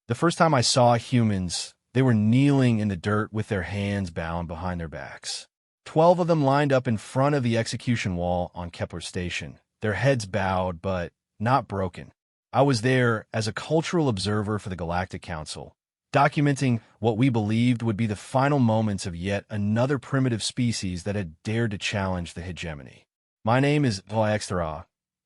The first time I saw humans, they were kneeling in the dirt with their hands bound behind their backs. 12 of them lined up in front of the execution wall on Kepler Station, their heads bowed but not broken. I was there as a cultural observer for the Galactic Council, documenting what we believed would be the final moments of yet another primitive species that had dared to challenge the hegemony. My name is HFY,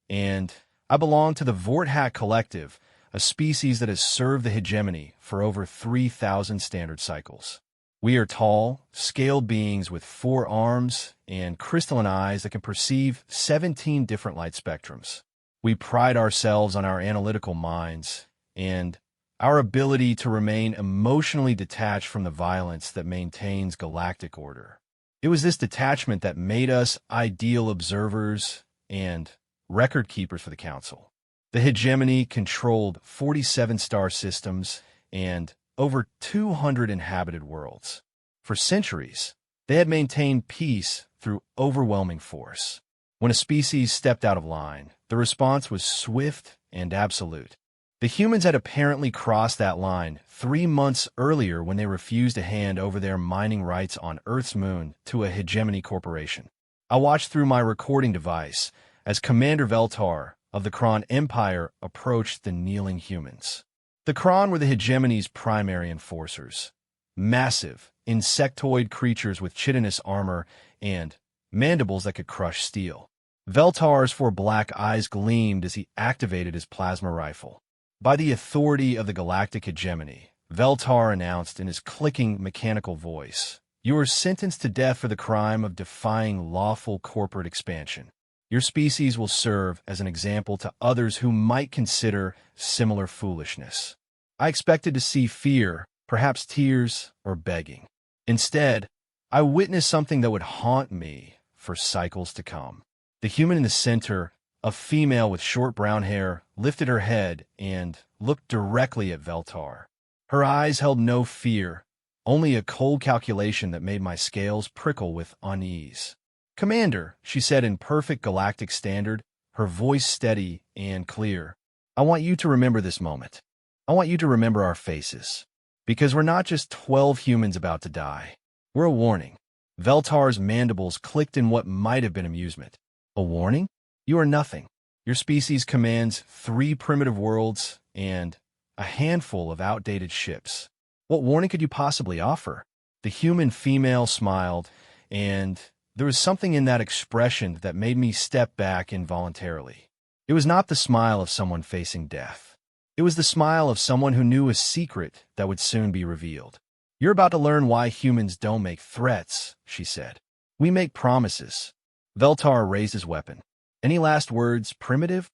and I belong to the Vorthack Collective, a species that has served the hegemony for over 3,000 standard cycles. We are tall, scaled beings with 4 arms and crystalline eyes that can perceive 17 different light spectrums. We pride ourselves on our analytical minds and our ability to remain emotionally detached from the violence that maintains galactic order. It was this detachment that made us ideal observers and record keepers for the Council. The hegemony controlled 47 star systems and over 200 inhabited worlds. For centuries, they had maintained peace through overwhelming force. When a species stepped out of line, the response was swift and absolute. The humans had apparently crossed that line 3 months earlier when they refused to hand over their mining rights on Earth's moon to a hegemony corporation. I watched through my recording device as Commander Veltar of the Kron Empire approached the kneeling humans. The Kron were the hegemony's primary enforcers, massive, insectoid creatures with chitinous armor and mandibles that could crush steel. Veltar's 4 black eyes gleamed as he activated his plasma rifle. By the authority of the galactic hegemony, Veltar announced in his clicking mechanical voice, "You are sentenced to death for the crime of defying lawful corporate expansion. Your species will serve as an example to others who might consider similar foolishness." I expected to see fear, perhaps tears, or begging. Instead, I witnessed something that would haunt me for cycles to come. The human in the center, a female with short brown hair, lifted her head and looked directly at Veltar. Her eyes held no fear, only a cold calculation that made my scales prickle with unease. "Commander," she said in perfect galactic standard, her voice steady and clear, "I want you to remember this moment. I want you to remember our faces. Because we're not just 12 humans about to die. We're a warning." Veltar's mandibles clicked in what might have been amusement. "A warning? You are nothing. Your species commands 3 primitive worlds and a handful of outdated ships. What warning could you possibly offer?" The human female smiled, and there was something in that expression that made me step back involuntarily. It was not the smile of someone facing death. It was the smile of someone who knew a secret that would soon be revealed. "You're about to learn why humans don't make threats," she said. "We make promises." Veltar raised his weapon. "Any last words, primitive?"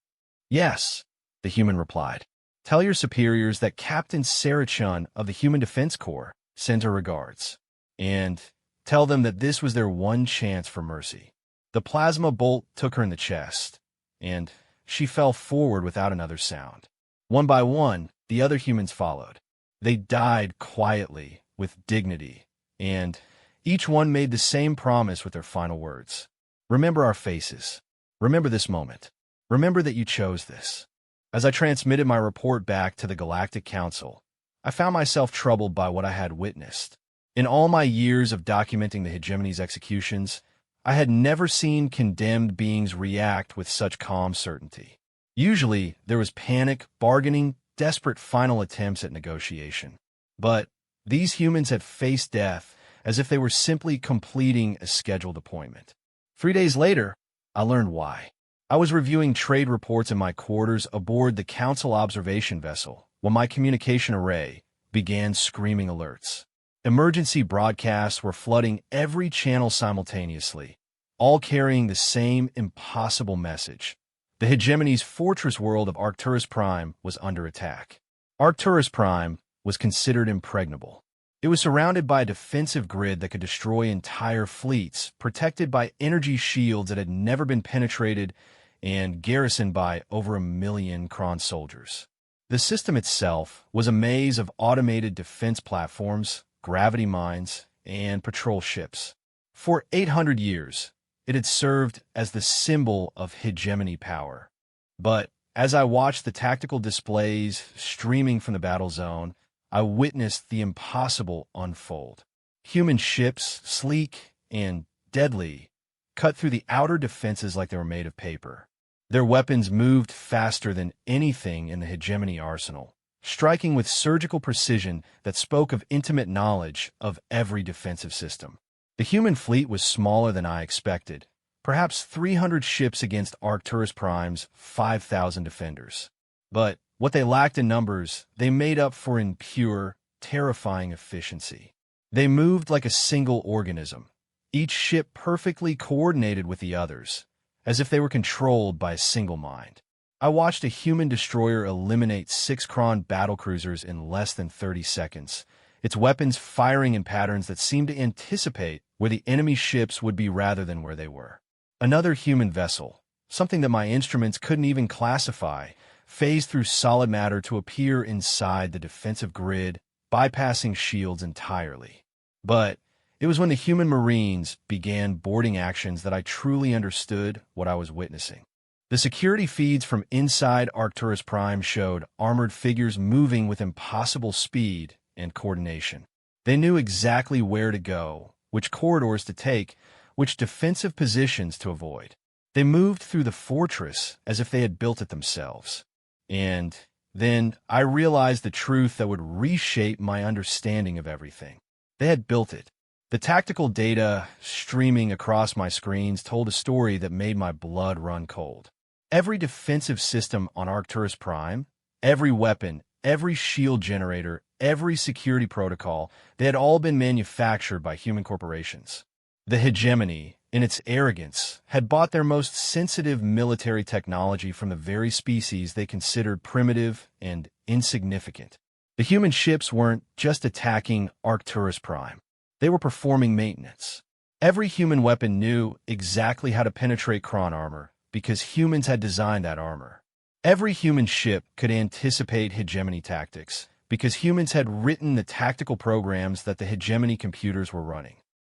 "Yes," the human replied. "Tell your superiors that Captain Sarachun of the Human Defense Corps sent her regards. And tell them that this was their one chance for mercy." The plasma bolt took her in the chest, and she fell forward without another sound. One by one, the other humans followed. They died quietly, with dignity, and each one made the same promise with their final words. "Remember our faces. Remember this moment. Remember that you chose this." As I transmitted my report back to the Galactic Council, I found myself troubled by what I had witnessed. In all my years of documenting the hegemony's executions, I had never seen condemned beings react with such calm certainty. Usually, there was panic, bargaining, desperate final attempts at negotiation. But these humans had faced death as if they were simply completing a scheduled appointment. 3 days later, I learned why. I was reviewing trade reports in my quarters aboard the Council observation vessel when my communication array began screaming alerts. Emergency broadcasts were flooding every channel simultaneously, all carrying the same impossible message. The hegemony's fortress world of Arcturus Prime was under attack. Arcturus Prime was considered impregnable. It was surrounded by a defensive grid that could destroy entire fleets, protected by energy shields that had never been penetrated, and garrisoned by over 1 million Kron soldiers. The system itself was a maze of automated defense platforms, gravity mines, and patrol ships. For 800 years, it had served as the symbol of hegemony power. But as I watched the tactical displays streaming from the battle zone, I witnessed the impossible unfold. Human ships, sleek and deadly, cut through the outer defenses like they were made of paper. Their weapons moved faster than anything in the hegemony arsenal, striking with surgical precision that spoke of intimate knowledge of every defensive system. The human fleet was smaller than I expected, perhaps 300 ships against Arcturus Prime's 5,000 defenders. But what they lacked in numbers, they made up for in pure, terrifying efficiency. They moved like a single organism, each ship perfectly coordinated with the others, as if they were controlled by a single mind. I watched a human destroyer eliminate 6 Kron battlecruisers in less than 30 seconds, its weapons firing in patterns that seemed to anticipate where the enemy ships would be rather than where they were. Another human vessel, something that my instruments couldn't even classify, phased through solid matter to appear inside the defensive grid, bypassing shields entirely. But it was when the human Marines began boarding actions that I truly understood what I was witnessing. The security feeds from inside Arcturus Prime showed armored figures moving with impossible speed and coordination. They knew exactly where to go, which corridors to take, which defensive positions to avoid. They moved through the fortress as if they had built it themselves. And then I realized the truth that would reshape my understanding of everything. They had built it. The tactical data streaming across my screens told a story that made my blood run cold. Every defensive system on Arcturus Prime, every weapon, every shield generator, every security protocol, they had all been manufactured by human corporations. The hegemony, in its arrogance, had bought their most sensitive military technology from the very species they considered primitive and insignificant. The human ships weren't just attacking Arcturus Prime. They were performing maintenance. Every human weapon knew exactly how to penetrate Kron armor because humans had designed that armor. Every human ship could anticipate hegemony tactics because humans had written the tactical programs that the hegemony computers were running.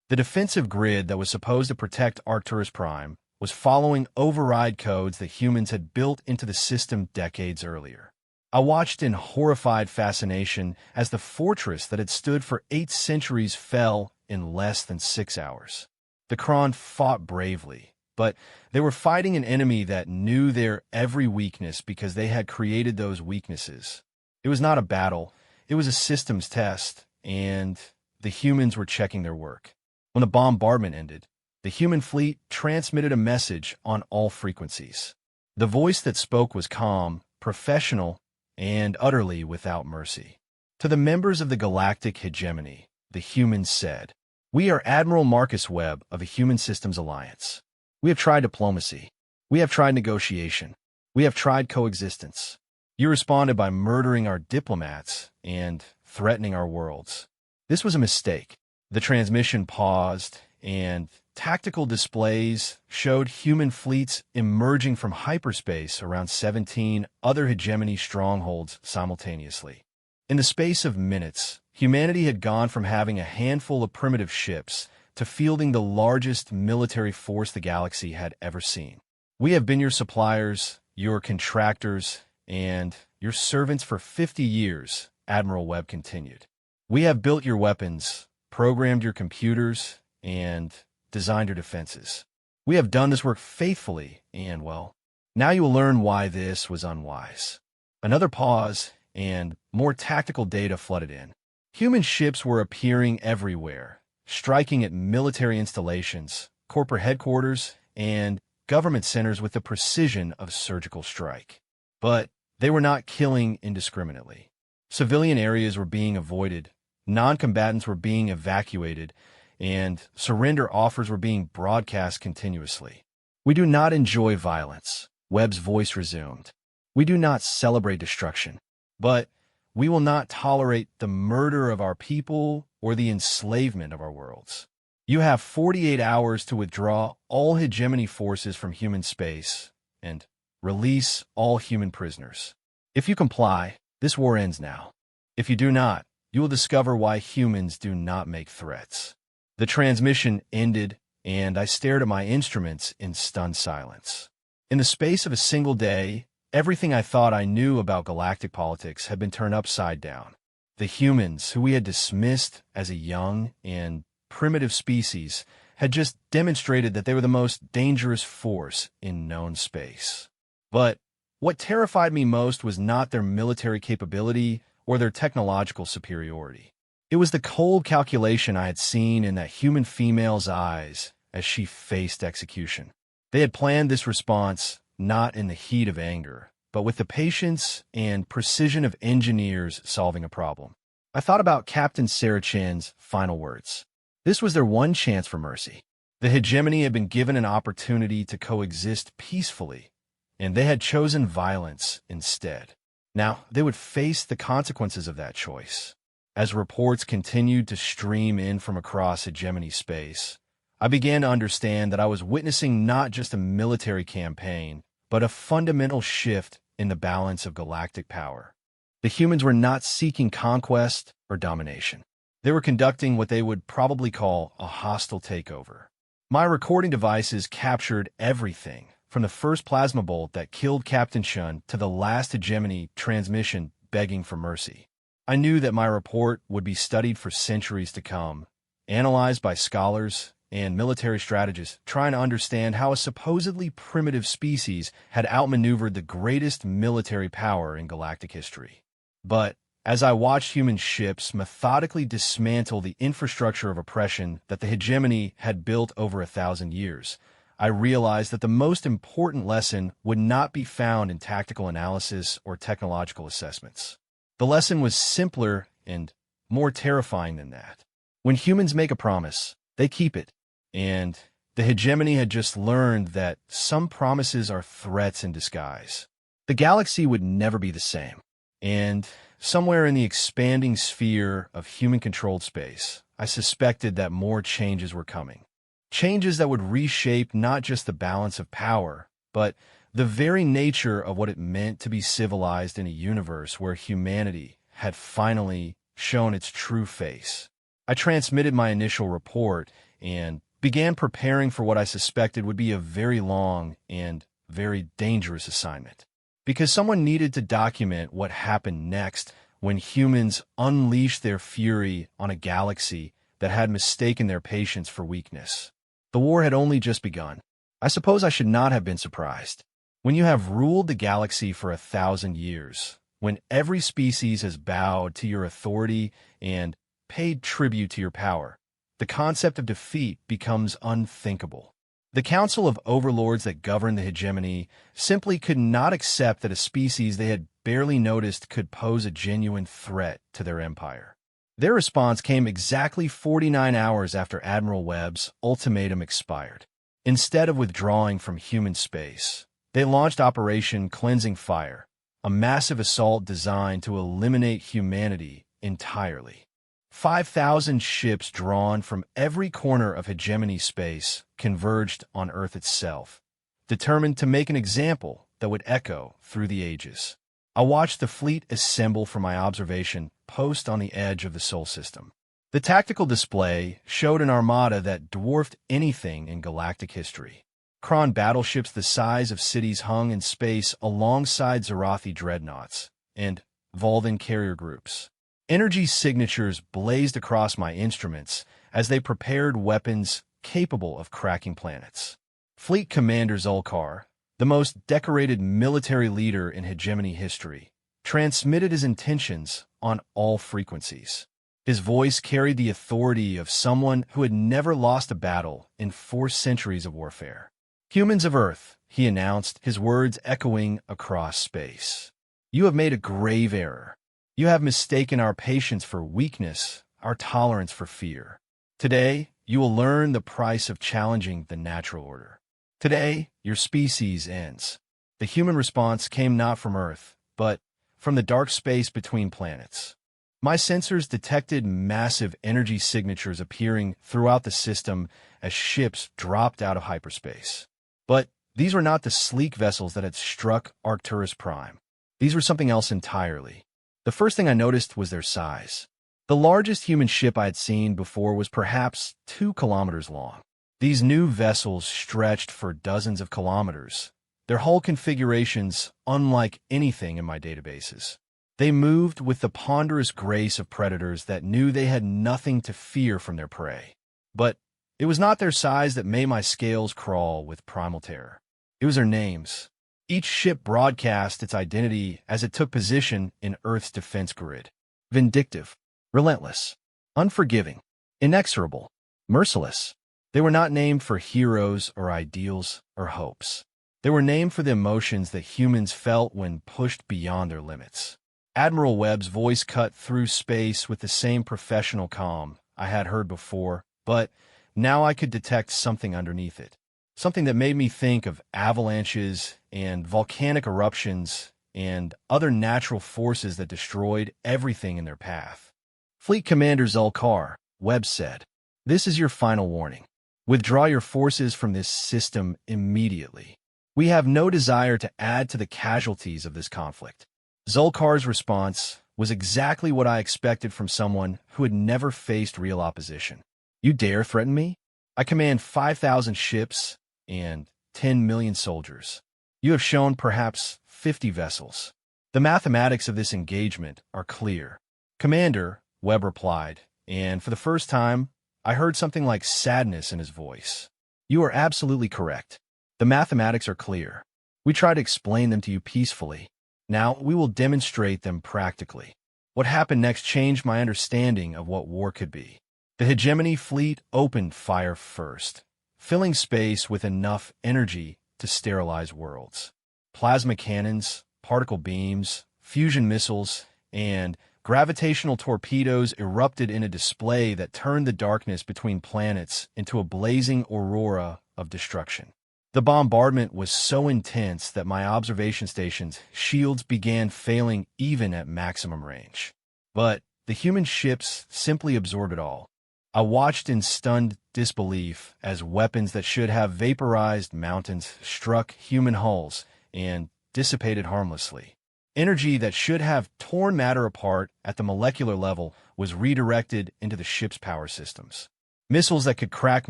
The defensive grid that was supposed to protect Arcturus Prime was following override codes that humans had built into the system decades earlier. I watched in horrified fascination as the fortress that had stood for 8 centuries fell in less than 6 hours. The Kron fought bravely, but they were fighting an enemy that knew their every weakness because they had created those weaknesses. It was not a battle, it was a systems test, and the humans were checking their work. When the bombardment ended, the human fleet transmitted a message on all frequencies. The voice that spoke was calm, professional, and utterly without mercy. To the members of the Galactic Hegemony, the humans said, "We are Admiral Marcus Webb of the Human Systems Alliance. We have tried diplomacy. We have tried negotiation. We have tried coexistence. You responded by murdering our diplomats and threatening our worlds. This was a mistake." The transmission paused, and tactical displays showed human fleets emerging from hyperspace around 17 other hegemony strongholds simultaneously. In the space of minutes, humanity had gone from having a handful of primitive ships to fielding the largest military force the galaxy had ever seen. "We have been your suppliers, your contractors, and your servants for 50 years, Admiral Webb continued. "We have built your weapons, programmed your computers, and designed your defenses. We have done this work faithfully, and, well, now you will learn why this was unwise." Another pause, and more tactical data flooded in. Human ships were appearing everywhere, striking at military installations, corporate headquarters, and government centers with the precision of surgical strike. But they were not killing indiscriminately. Civilian areas were being avoided, non-combatants were being evacuated, and surrender offers were being broadcast continuously. "We do not enjoy violence," Webb's voice resumed. "We do not celebrate destruction. But we will not tolerate the murder of our people or the enslavement of our worlds. You have 48 hours to withdraw all hegemony forces from human space and release all human prisoners. If you comply, this war ends now. If you do not, you will discover why humans do not make threats." The transmission ended, and I stared at my instruments in stunned silence. In the space of a single day, Everything I thought I knew about galactic politics had been turned upside down. The humans, who we had dismissed as a young and primitive species, had just demonstrated that they were the most dangerous force in known space. But what terrified me most was not their military capability or their technological superiority. It was the cold calculation I had seen in that human female's eyes as she faced execution. They had planned this response not in the heat of anger, but with the patience and precision of engineers solving a problem. I thought about Captain Sarachan's final words. This was their one chance for mercy. The hegemony had been given an opportunity to coexist peacefully, and they had chosen violence instead. Now, they would face the consequences of that choice. As reports continued to stream in from across hegemony space, I began to understand that I was witnessing not just a military campaign, but a fundamental shift in the balance of galactic power. The humans were not seeking conquest or domination. They were conducting what they would probably call a hostile takeover. My recording devices captured everything, from the first plasma bolt that killed Captain Shun to the last hegemony transmission begging for mercy. I knew that my report would be studied for centuries to come, analyzed by scholars and military strategists trying to understand how a supposedly primitive species had outmaneuvered the greatest military power in galactic history. But as I watched human ships methodically dismantle the infrastructure of oppression that the hegemony had built over 1,000 years, I realized that the most important lesson would not be found in tactical analysis or technological assessments. The lesson was simpler and more terrifying than that. When humans make a promise, they keep it. And the hegemony had just learned that some promises are threats in disguise. The galaxy would never be the same. And somewhere in the expanding sphere of human-controlled space, I suspected that more changes were coming. Changes that would reshape not just the balance of power, but the very nature of what it meant to be civilized in a universe where humanity had finally shown its true face. I transmitted my initial report and began preparing for what I suspected would be a very long and very dangerous assignment. Because someone needed to document what happened next when humans unleashed their fury on a galaxy that had mistaken their patience for weakness. The war had only just begun. I suppose I should not have been surprised. When you have ruled the galaxy for 1,000 years, when every species has bowed to your authority and paid tribute to your power, the concept of defeat becomes unthinkable. The Council of Overlords that governed the hegemony simply could not accept that a species they had barely noticed could pose a genuine threat to their empire. Their response came exactly 49 hours after Admiral Webb's ultimatum expired. Instead of withdrawing from human space, they launched Operation Cleansing Fire, a massive assault designed to eliminate humanity entirely. 5,000 ships drawn from every corner of hegemony space converged on Earth itself, determined to make an example that would echo through the ages. I watched the fleet assemble from my observation post on the edge of the Sol system. The tactical display showed an armada that dwarfed anything in galactic history. Kron battleships the size of cities hung in space alongside Zarathi dreadnoughts and Volden carrier groups. Energy signatures blazed across my instruments as they prepared weapons capable of cracking planets. Fleet Commander Zulkar, the most decorated military leader in hegemony history, transmitted his intentions on all frequencies. His voice carried the authority of someone who had never lost a battle in 4 centuries of warfare. "Humans of Earth," he announced, his words echoing across space. "You have made a grave error. You have mistaken our patience for weakness, our tolerance for fear. Today, you will learn the price of challenging the natural order. Today, your species ends." The human response came not from Earth, but from the dark space between planets. My sensors detected massive energy signatures appearing throughout the system as ships dropped out of hyperspace. But these were not the sleek vessels that had struck Arcturus Prime. These were something else entirely. The first thing I noticed was their size. The largest human ship I had seen before was perhaps 2 kilometers long. These new vessels stretched for dozens of kilometers, Their hull configurations unlike anything in my databases. They moved with the ponderous grace of predators that knew they had nothing to fear from their prey. But it was not their size that made my scales crawl with primal terror. It was their names. Each ship broadcast its identity as it took position in Earth's defense grid. Vindictive, relentless, unforgiving, inexorable, merciless. They were not named for heroes or ideals or hopes. They were named for the emotions that humans felt when pushed beyond their limits. Admiral Webb's voice cut through space with the same professional calm I had heard before, but now I could detect something underneath it. Something that made me think of avalanches and volcanic eruptions and other natural forces that destroyed everything in their path. Fleet Commander Zulkar, Webb said, "This is your final warning. Withdraw your forces from this system immediately. We have no desire to add to the casualties of this conflict." Zulkar's response was exactly what I expected from someone who had never faced real opposition. "You dare threaten me? I command 5,000 ships and 10 million soldiers. You have shown perhaps 50 vessels. The mathematics of this engagement are clear." "Commander," Webb replied, and for the first time, I heard something like sadness in his voice. "You are absolutely correct. The mathematics are clear. We try to explain them to you peacefully. Now we will demonstrate them practically." What happened next changed my understanding of what war could be. The hegemony fleet opened fire first, filling space with enough energy to sterilize worlds. Plasma cannons, particle beams, fusion missiles, and gravitational torpedoes erupted in a display that turned the darkness between planets into a blazing aurora of destruction. The bombardment was so intense that my observation station's shields began failing even at maximum range. But the human ships simply absorbed it all. I watched in stunned disbelief as weapons that should have vaporized mountains struck human hulls and dissipated harmlessly. Energy that should have torn matter apart at the molecular level was redirected into the ship's power systems. Missiles that could crack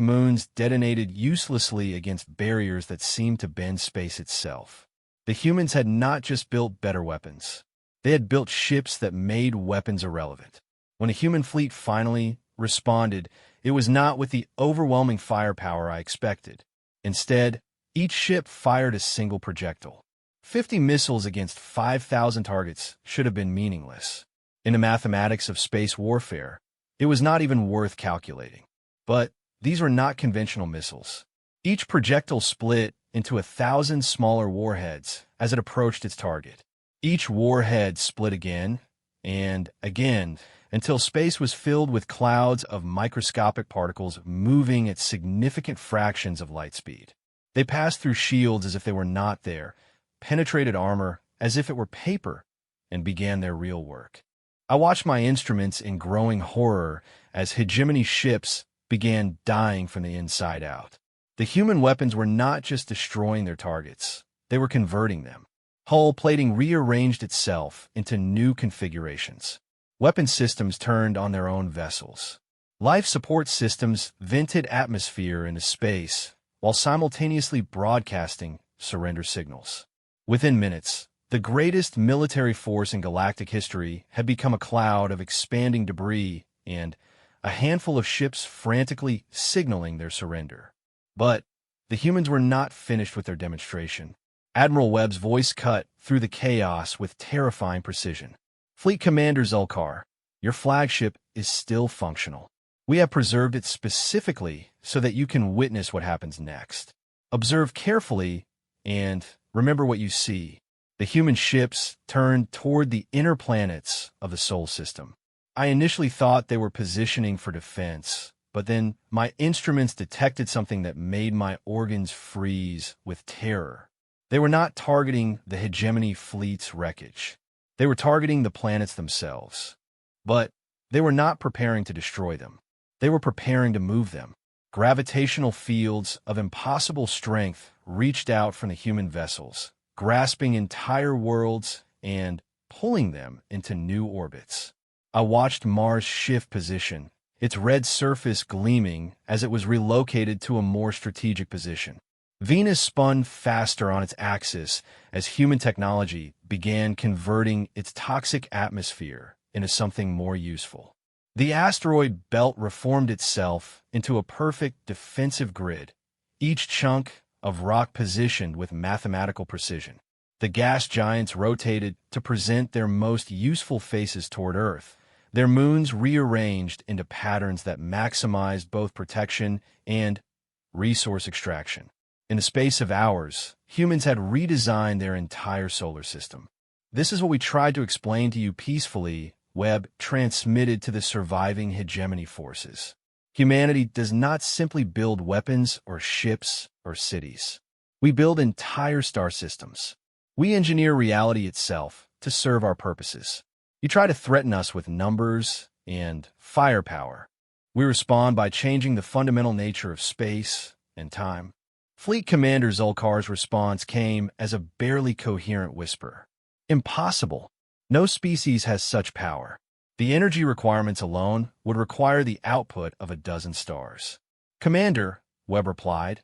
moons detonated uselessly against barriers that seemed to bend space itself. The humans had not just built better weapons. They had built ships that made weapons irrelevant. When a human fleet finally responded, it was not with the overwhelming firepower I expected. Instead, each ship fired a single projectile. 50 missiles against 5,000 targets should have been meaningless. In the mathematics of space warfare, it was not even worth calculating. But these were not conventional missiles. Each projectile split into 1,000 smaller warheads as it approached its target. Each warhead split again and again until space was filled with clouds of microscopic particles moving at significant fractions of light speed. They passed through shields as if they were not there, penetrated armor as if it were paper, and began their real work. I watched my instruments in growing horror as hegemony ships began dying from the inside out. The human weapons were not just destroying their targets, they were converting them. Hull plating rearranged itself into new configurations. Weapon systems turned on their own vessels. Life support systems vented atmosphere into space while simultaneously broadcasting surrender signals. Within minutes, the greatest military force in galactic history had become a cloud of expanding debris and a handful of ships frantically signaling their surrender. But the humans were not finished with their demonstration. Admiral Webb's voice cut through the chaos with terrifying precision. "Fleet Commander Zulkar, your flagship is still functional. We have preserved it specifically so that you can witness what happens next. Observe carefully and remember what you see." The human ships turned toward the inner planets of the Sol system. I initially thought they were positioning for defense, but then my instruments detected something that made my organs freeze with terror. They were not targeting the hegemony fleet's wreckage. They were targeting the planets themselves. But they were not preparing to destroy them. They were preparing to move them. Gravitational fields of impossible strength reached out from the human vessels, grasping entire worlds and pulling them into new orbits. I watched Mars shift position, its red surface gleaming as it was relocated to a more strategic position. Venus spun faster on its axis as human technology began converting its toxic atmosphere into something more useful. The asteroid belt reformed itself into a perfect defensive grid, each chunk of rock positioned with mathematical precision. The gas giants rotated to present their most useful faces toward Earth, their moons rearranged into patterns that maximized both protection and resource extraction. In the space of hours, humans had redesigned their entire solar system. This is what we tried to explain to you peacefully, Webb transmitted to the surviving hegemony forces. Humanity does not simply build weapons or ships or cities. We build entire star systems. We engineer reality itself to serve our purposes. You try to threaten us with numbers and firepower. We respond by changing the fundamental nature of space and time. Fleet Commander Zulkar's response came as a barely coherent whisper. Impossible. No species has such power. The energy requirements alone would require the output of a dozen stars. Commander, Webb replied,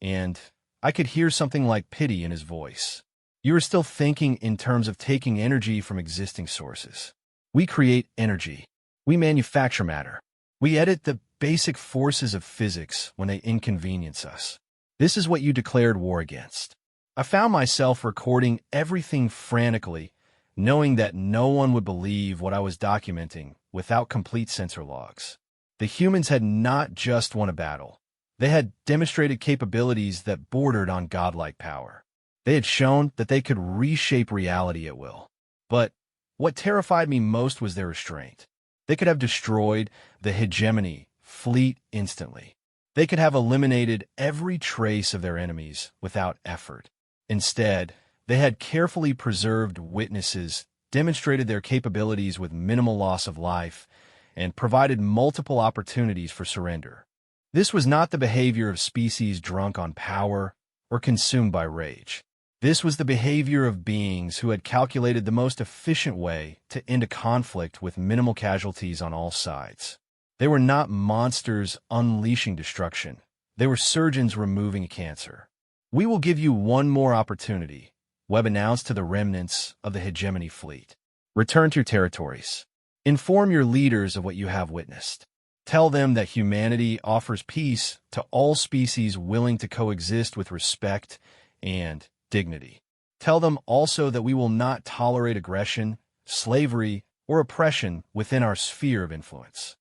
and I could hear something like pity in his voice. You are still thinking in terms of taking energy from existing sources. We create energy. We manufacture matter. We edit the basic forces of physics when they inconvenience us. This is what you declared war against. I found myself recording everything frantically, knowing that no one would believe what I was documenting without complete sensor logs. The humans had not just won a battle. They had demonstrated capabilities that bordered on godlike power. They had shown that they could reshape reality at will. But what terrified me most was their restraint. They could have destroyed the hegemony fleet instantly. They could have eliminated every trace of their enemies without effort. Instead, they had carefully preserved witnesses, demonstrated their capabilities with minimal loss of life, and provided multiple opportunities for surrender. This was not the behavior of species drunk on power or consumed by rage. This was the behavior of beings who had calculated the most efficient way to end a conflict with minimal casualties on all sides. They were not monsters unleashing destruction. They were surgeons removing cancer. We will give you one more opportunity, Webb announced to the remnants of the hegemony fleet. Return to your territories. Inform your leaders of what you have witnessed. Tell them that humanity offers peace to all species willing to coexist with respect and dignity. Tell them also that we will not tolerate aggression, slavery, or oppression within our sphere of influence.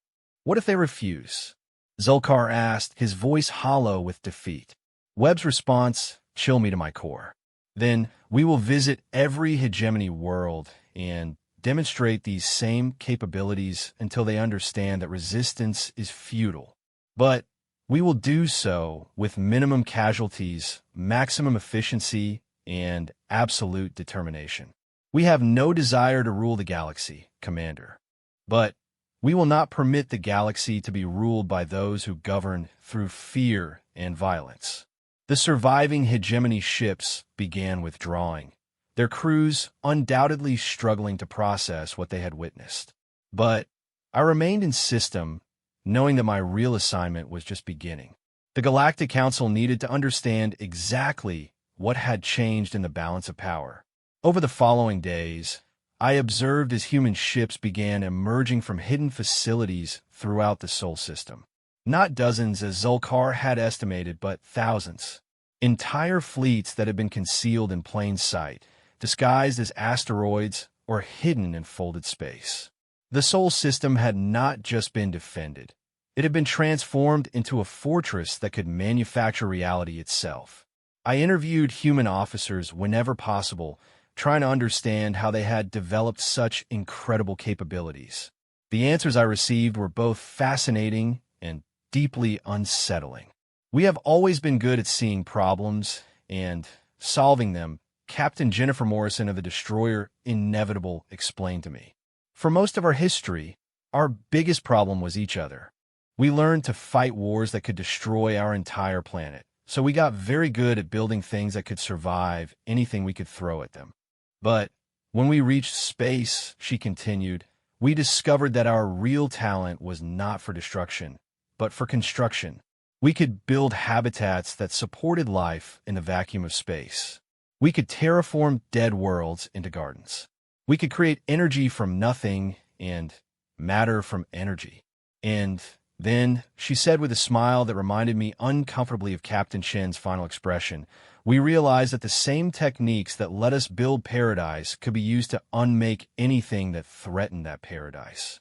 What if they refuse? Zulkar asked, his voice hollow with defeat. Webb's response chilled me to my core. Then we will visit every hegemony world and demonstrate these same capabilities until they understand that resistance is futile. But we will do so with minimum casualties, maximum efficiency, and absolute determination. We have no desire to rule the galaxy, Commander. But we will not permit the galaxy to be ruled by those who govern through fear and violence. The surviving hegemony ships began withdrawing, their crews undoubtedly struggling to process what they had witnessed. But I remained in system, knowing that my real assignment was just beginning. The Galactic Council needed to understand exactly what had changed in the balance of power. Over the following days, I observed as human ships began emerging from hidden facilities throughout the Sol system. Not dozens, as Zulkar had estimated, but thousands. Entire fleets that had been concealed in plain sight, disguised as asteroids or hidden in folded space. The Sol system had not just been defended. It had been transformed into a fortress that could manufacture reality itself. I interviewed human officers whenever possible, trying to understand how they had developed such incredible capabilities. The answers I received were both fascinating and deeply unsettling. We have always been good at seeing problems and solving them, Captain Jennifer Morrison of the destroyer Inevitable explained to me. For most of our history, our biggest problem was each other. We learned to fight wars that could destroy our entire planet, so we got very good at building things that could survive anything we could throw at them. But when we reached space, she continued, we discovered that our real talent was not for destruction, but for construction. We could build habitats that supported life in the vacuum of space. We could terraform dead worlds into gardens. We could create energy from nothing and matter from energy. And then, she said with a smile that reminded me uncomfortably of Captain Shen's final expression, we realized that the same techniques that let us build paradise could be used to unmake anything that threatened that paradise.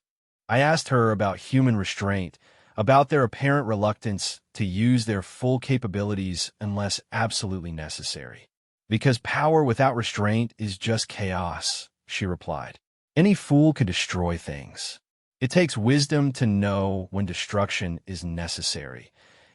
I asked her about human restraint, about their apparent reluctance to use their full capabilities unless absolutely necessary. Because power without restraint is just chaos, she replied. Any fool could destroy things. It takes wisdom to know when destruction is necessary,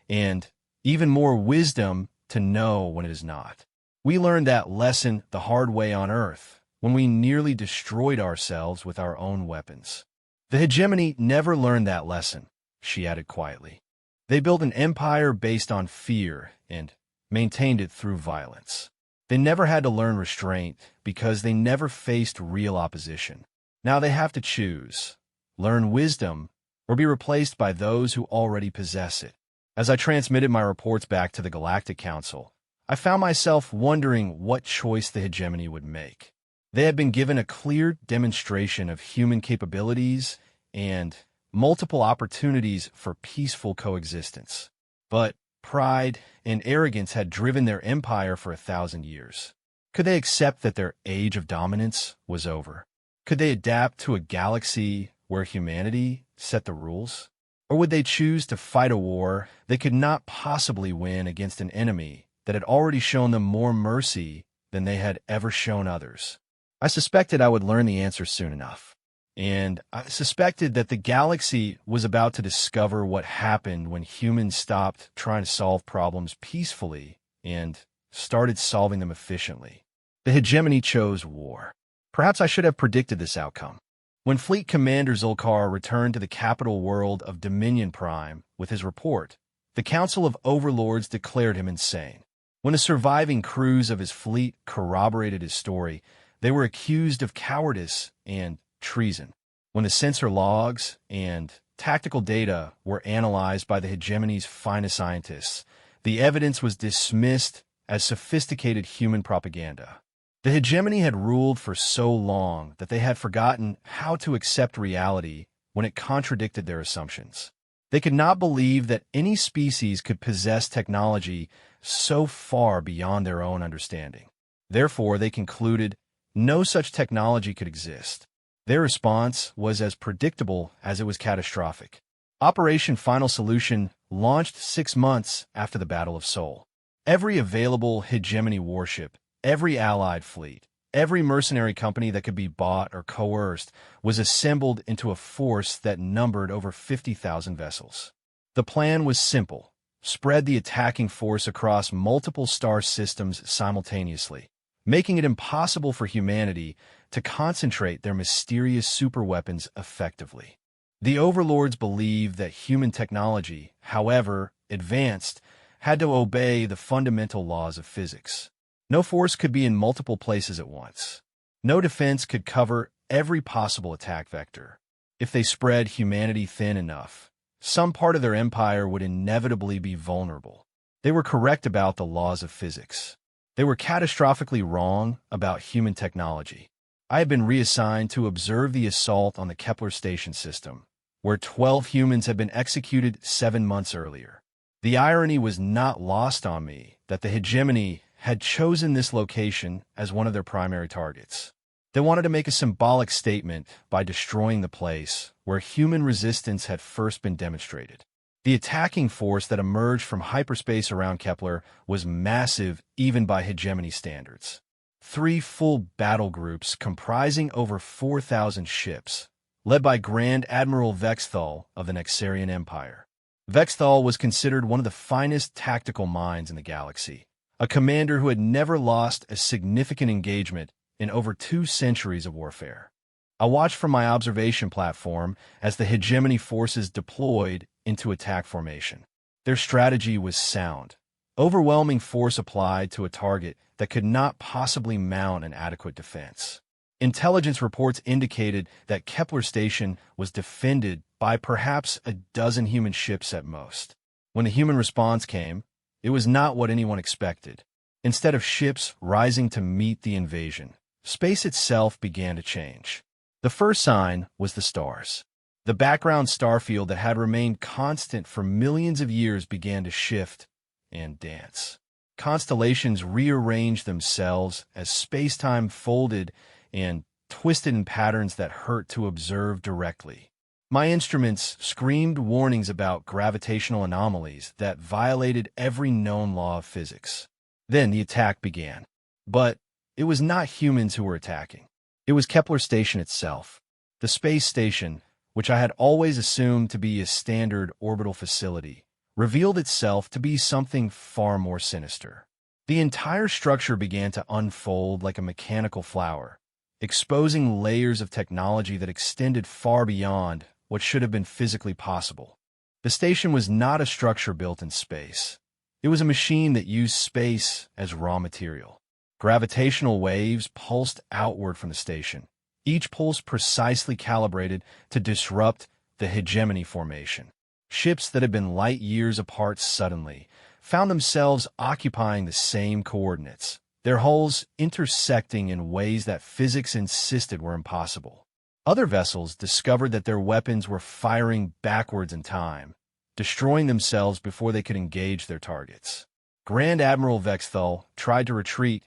and even more wisdom to know when it is not. We learned that lesson the hard way on Earth, when we nearly destroyed ourselves with our own weapons. The hegemony never learned that lesson, she added quietly. They built an empire based on fear and maintained it through violence. They never had to learn restraint because they never faced real opposition. Now they have to choose. Learn wisdom, or be replaced by those who already possess it. As I transmitted my reports back to the Galactic Council, I found myself wondering what choice the hegemony would make. They had been given a clear demonstration of human capabilities and multiple opportunities for peaceful coexistence. But pride and arrogance had driven their empire for 1,000 years. Could they accept that their age of dominance was over? Could they adapt to a galaxy where humanity set the rules? Or would they choose to fight a war they could not possibly win against an enemy that had already shown them more mercy than they had ever shown others? I suspected I would learn the answer soon enough. And I suspected that the galaxy was about to discover what happened when humans stopped trying to solve problems peacefully and started solving them efficiently. The hegemony chose war. Perhaps I should have predicted this outcome. When Fleet Commander Zulkar returned to the capital world of Dominion Prime with his report, the Council of Overlords declared him insane. When the surviving crews of his fleet corroborated his story, they were accused of cowardice and treason. When the sensor logs and tactical data were analyzed by the hegemony's finest scientists, the evidence was dismissed as sophisticated human propaganda. The hegemony had ruled for so long that they had forgotten how to accept reality when it contradicted their assumptions. They could not believe that any species could possess technology so far beyond their own understanding. Therefore, they concluded no such technology could exist. Their response was as predictable as it was catastrophic. Operation Final Solution launched 6 months after the Battle of Seoul. Every available hegemony warship, every allied fleet, every mercenary company that could be bought or coerced was assembled into a force that numbered over 50,000 vessels. The plan was simple: spread the attacking force across multiple star systems simultaneously, making it impossible for humanity to concentrate their mysterious superweapons effectively. The overlords believed that human technology, however advanced, had to obey the fundamental laws of physics. No force could be in multiple places at once. No defense could cover every possible attack vector. If they spread humanity thin enough, some part of their empire would inevitably be vulnerable. They were correct about the laws of physics. They were catastrophically wrong about human technology. I had been reassigned to observe the assault on the Kepler station system, where 12 humans had been executed 7 months earlier. The irony was not lost on me that the hegemony had chosen this location as one of their primary targets. They wanted to make a symbolic statement by destroying the place where human resistance had first been demonstrated. The attacking force that emerged from hyperspace around Kepler was massive even by hegemony standards. 3 full battle groups comprising over 4,000 ships, led by Grand Admiral Vexthal of the Nexarian Empire. Vexthal was considered one of the finest tactical minds in the galaxy, a commander who had never lost a significant engagement in over 2 centuries of warfare. I watched from my observation platform as the hegemony forces deployed into attack formation. Their strategy was sound. Overwhelming force applied to a target that could not possibly mount an adequate defense. Intelligence reports indicated that Kepler Station was defended by perhaps a dozen human ships at most. When the human response came, it was not what anyone expected. Instead of ships rising to meet the invasion, space itself began to change. The first sign was the stars. The background star field that had remained constant for millions of years began to shift and dance. Constellations rearranged themselves as space-time folded and twisted in patterns that hurt to observe directly. My instruments screamed warnings about gravitational anomalies that violated every known law of physics. Then the attack began. But it was not humans who were attacking. It was Kepler Station itself. The space station, which I had always assumed to be a standard orbital facility, revealed itself to be something far more sinister. The entire structure began to unfold like a mechanical flower, exposing layers of technology that extended far beyond what should have been physically possible. The station was not a structure built in space. It was a machine that used space as raw material. Gravitational waves pulsed outward from the station, each pulse precisely calibrated to disrupt the hegemony formation. Ships that had been light years apart suddenly found themselves occupying the same coordinates, their hulls intersecting in ways that physics insisted were impossible. Other vessels discovered that their weapons were firing backwards in time, destroying themselves before they could engage their targets. Grand Admiral Vexthal tried to retreat,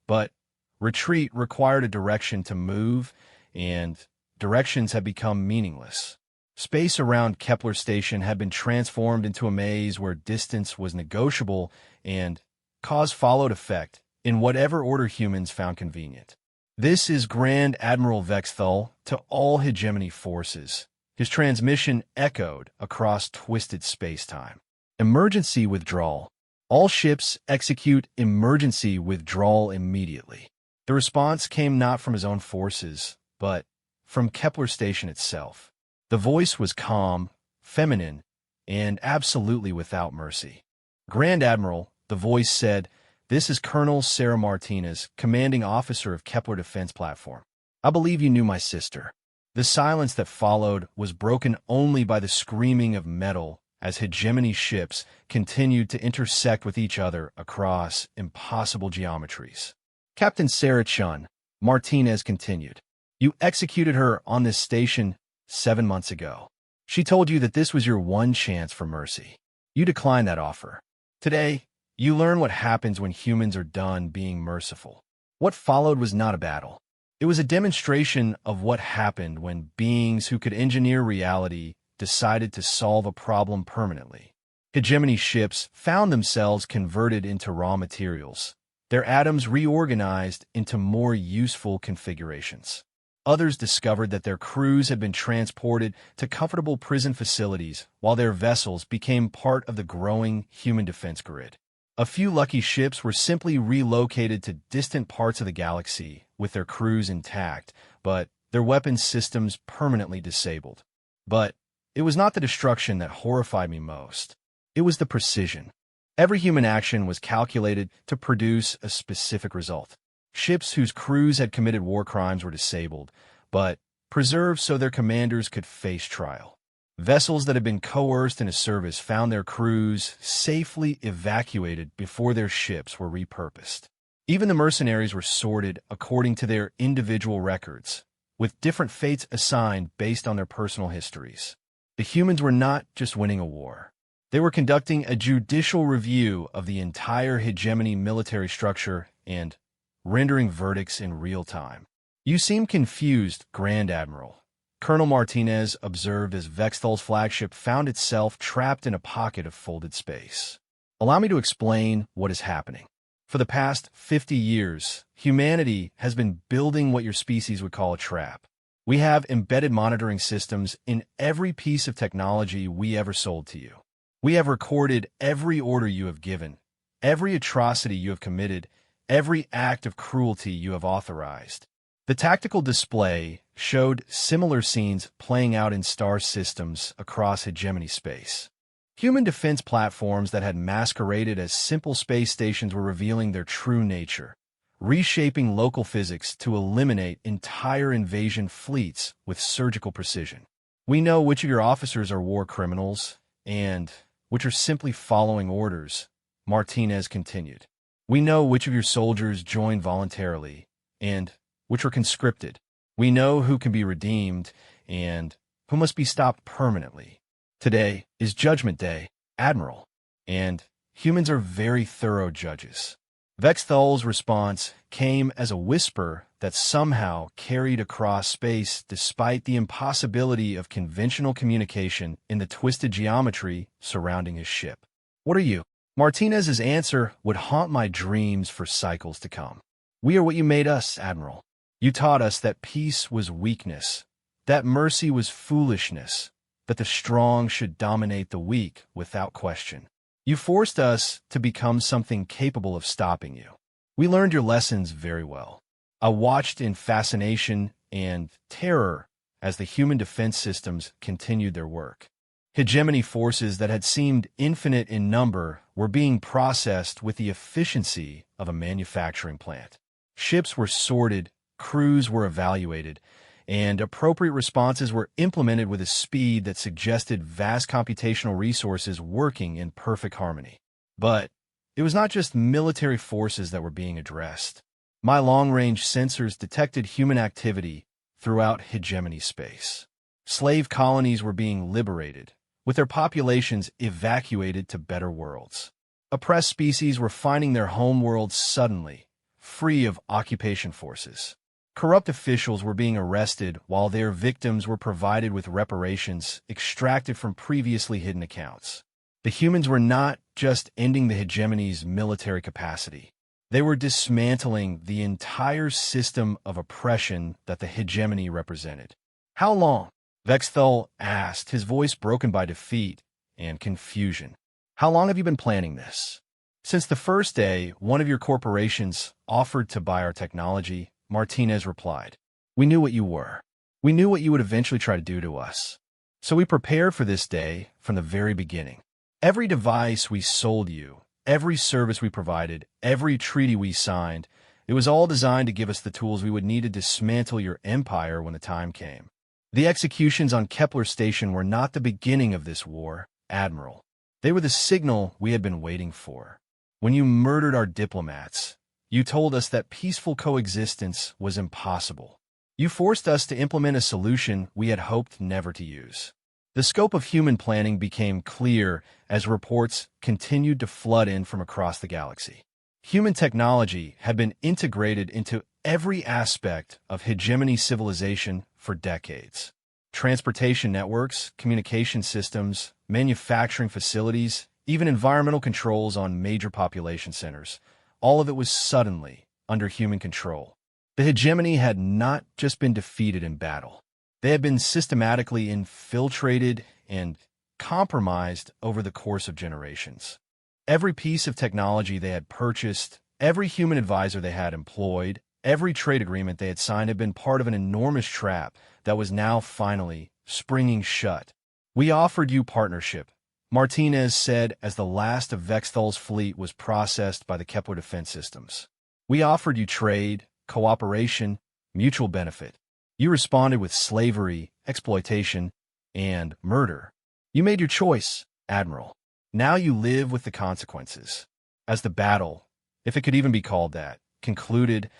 but retreat required a direction to move, and directions had become meaningless. Space around Kepler Station had been transformed into a maze where distance was negotiable and cause followed effect in whatever order humans found convenient. This is Grand Admiral Vexthal to all hegemony forces. His transmission echoed across twisted space-time. Emergency withdrawal. All ships execute emergency withdrawal immediately. The response came not from his own forces, but from Kepler Station itself. The voice was calm, feminine, and absolutely without mercy. Grand Admiral, the voice said, "This is Colonel Sarah Martinez, commanding officer of Kepler Defense Platform. I believe you knew my sister." The silence that followed was broken only by the screaming of metal as hegemony ships continued to intersect with each other across impossible geometries. "Captain Sarah Chun," Martinez continued, "you executed her on this station 7 months ago. She told you that this was your one chance for mercy. You declined that offer. Today, you learn what happens when humans are done being merciful. What followed was not a battle. It was a demonstration of what happened when beings who could engineer reality decided to solve a problem permanently. Hegemony ships found themselves converted into raw materials, their atoms reorganized into more useful configurations. Others discovered that their crews had been transported to comfortable prison facilities while their vessels became part of the growing human defense grid. A few lucky ships were simply relocated to distant parts of the galaxy with their crews intact, but their weapons systems permanently disabled. But it was not the destruction that horrified me most. It was the precision. Every human action was calculated to produce a specific result. Ships whose crews had committed war crimes were disabled, but preserved so their commanders could face trial. Vessels that had been coerced into service found their crews safely evacuated before their ships were repurposed. Even the mercenaries were sorted according to their individual records, with different fates assigned based on their personal histories. The humans were not just winning a war. They were conducting a judicial review of the entire hegemony military structure and rendering verdicts in real time. "You seem confused, Grand Admiral," Colonel Martinez observed as Vexthal's flagship found itself trapped in a pocket of folded space. "Allow me to explain what is happening. For the past 50 years, humanity has been building what your species would call a trap. We have embedded monitoring systems in every piece of technology we ever sold to you. We have recorded every order you have given, every atrocity you have committed, every act of cruelty you have authorized." The tactical display showed similar scenes playing out in star systems across hegemony space. Human defense platforms that had masqueraded as simple space stations were revealing their true nature, reshaping local physics to eliminate entire invasion fleets with surgical precision. "We know which of your officers are war criminals, and which are simply following orders, Martinez continued. We know which of your soldiers joined voluntarily, and which were conscripted. We know who can be redeemed, and who must be stopped permanently. Today is Judgment Day, Admiral, and humans are very thorough judges. Vexthal's response came as a whisper that somehow carried across space despite the impossibility of conventional communication in the twisted geometry surrounding his ship. What are you? Martinez's answer would haunt my dreams for cycles to come. We are what you made us, Admiral. You taught us that peace was weakness, that mercy was foolishness, that the strong should dominate the weak without question. You forced us to become something capable of stopping you. We learned your lessons very well. I watched in fascination and terror as the human defense systems continued their work. Hegemony forces that had seemed infinite in number were being processed with the efficiency of a manufacturing plant. Ships were sorted, crews were evaluated, and appropriate responses were implemented with a speed that suggested vast computational resources working in perfect harmony. But it was not just military forces that were being addressed. My long-range sensors detected human activity throughout hegemony space. Slave colonies were being liberated, with their populations evacuated to better worlds. Oppressed species were finding their homeworlds suddenly, free of occupation forces. Corrupt officials were being arrested while their victims were provided with reparations extracted from previously hidden accounts. The humans were not just ending the hegemony's military capacity. They were dismantling the entire system of oppression that the hegemony represented. How long? Vexthal asked, his voice broken by defeat and confusion. How long have you been planning this? Since the first day one of your corporations offered to buy our technology, Martinez replied. We knew what you were. We knew what you would eventually try to do to us. So we prepared for this day from the very beginning. Every device we sold you, every service we provided, every treaty we signed, it was all designed to give us the tools we would need to dismantle your empire when the time came. The executions on Kepler Station were not the beginning of this war, Admiral. They were the signal we had been waiting for. When you murdered our diplomats, you told us that peaceful coexistence was impossible. You forced us to implement a solution we had hoped never to use. The scope of human planning became clear as reports continued to flood in from across the galaxy. Human technology had been integrated into every aspect of hegemony civilization for decades. Transportation networks, communication systems, manufacturing facilities, even environmental controls on major population centers. All of it was suddenly under human control. The hegemony had not just been defeated in battle. They had been systematically infiltrated and compromised over the course of generations. Every piece of technology they had purchased, every human advisor they had employed, every trade agreement they had signed had been part of an enormous trap that was now finally springing shut. We offered you partnership, Martinez said as the last of Vexthal's fleet was processed by the Kepler defense systems. We offered you trade, cooperation, mutual benefit. You responded with slavery, exploitation, and murder. You made your choice, Admiral. Now you live with the consequences. As the battle, if it could even be called that, concluded,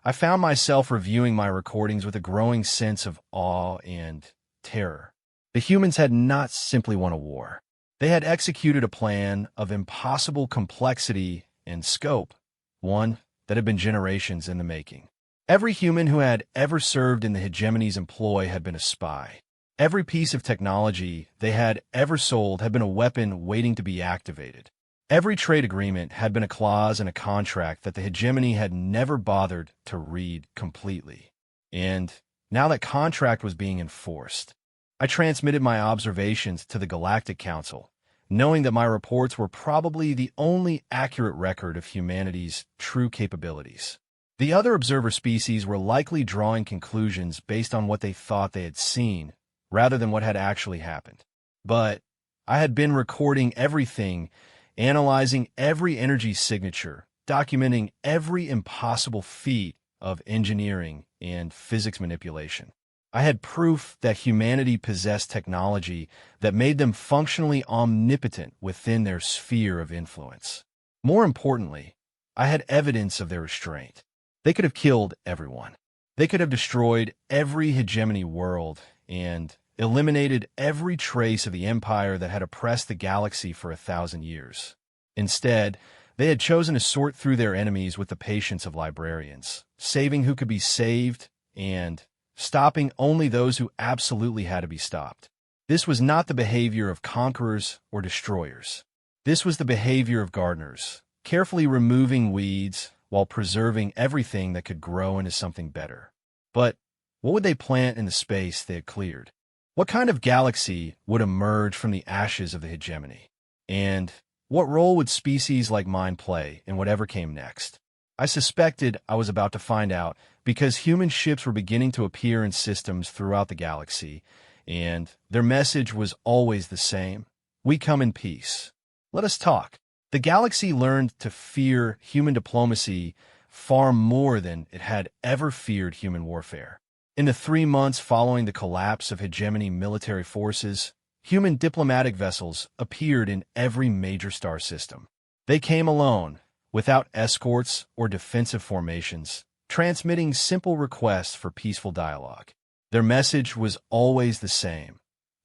I found myself reviewing my recordings with a growing sense of awe and terror. The humans had not simply won a war. They had executed a plan of impossible complexity and scope, one that had been generations in the making. Every human who had ever served in the hegemony's employ had been a spy. Every piece of technology they had ever sold had been a weapon waiting to be activated. Every trade agreement had been a clause in a contract that the hegemony had never bothered to read completely. And now that contract was being enforced. I transmitted my observations to the Galactic Council, knowing that my reports were probably the only accurate record of humanity's true capabilities. The other observer species were likely drawing conclusions based on what they thought they had seen, rather than what had actually happened. But I had been recording everything, analyzing every energy signature, documenting every impossible feat of engineering and physics manipulation. I had proof that humanity possessed technology that made them functionally omnipotent within their sphere of influence. More importantly, I had evidence of their restraint. They could have killed everyone. They could have destroyed every hegemony world and eliminated every trace of the empire that had oppressed the galaxy for 1,000 years. Instead, they had chosen to sort through their enemies with the patience of librarians, saving who could be saved and stopping only those who absolutely had to be stopped. This was not the behavior of conquerors or destroyers. This was the behavior of gardeners, carefully removing weeds while preserving everything that could grow into something better. But what would they plant in the space they had cleared? What kind of galaxy would emerge from the ashes of the hegemony? And what role would species like mine play in whatever came next? I suspected I was about to find out because human ships were beginning to appear in systems throughout the galaxy, and their message was always the same. We come in peace. Let us talk. The galaxy learned to fear human diplomacy far more than it had ever feared human warfare. In the 3 months following the collapse of hegemony military forces, human diplomatic vessels appeared in every major star system. They came alone, without escorts or defensive formations, transmitting simple requests for peaceful dialogue. Their message was always the same.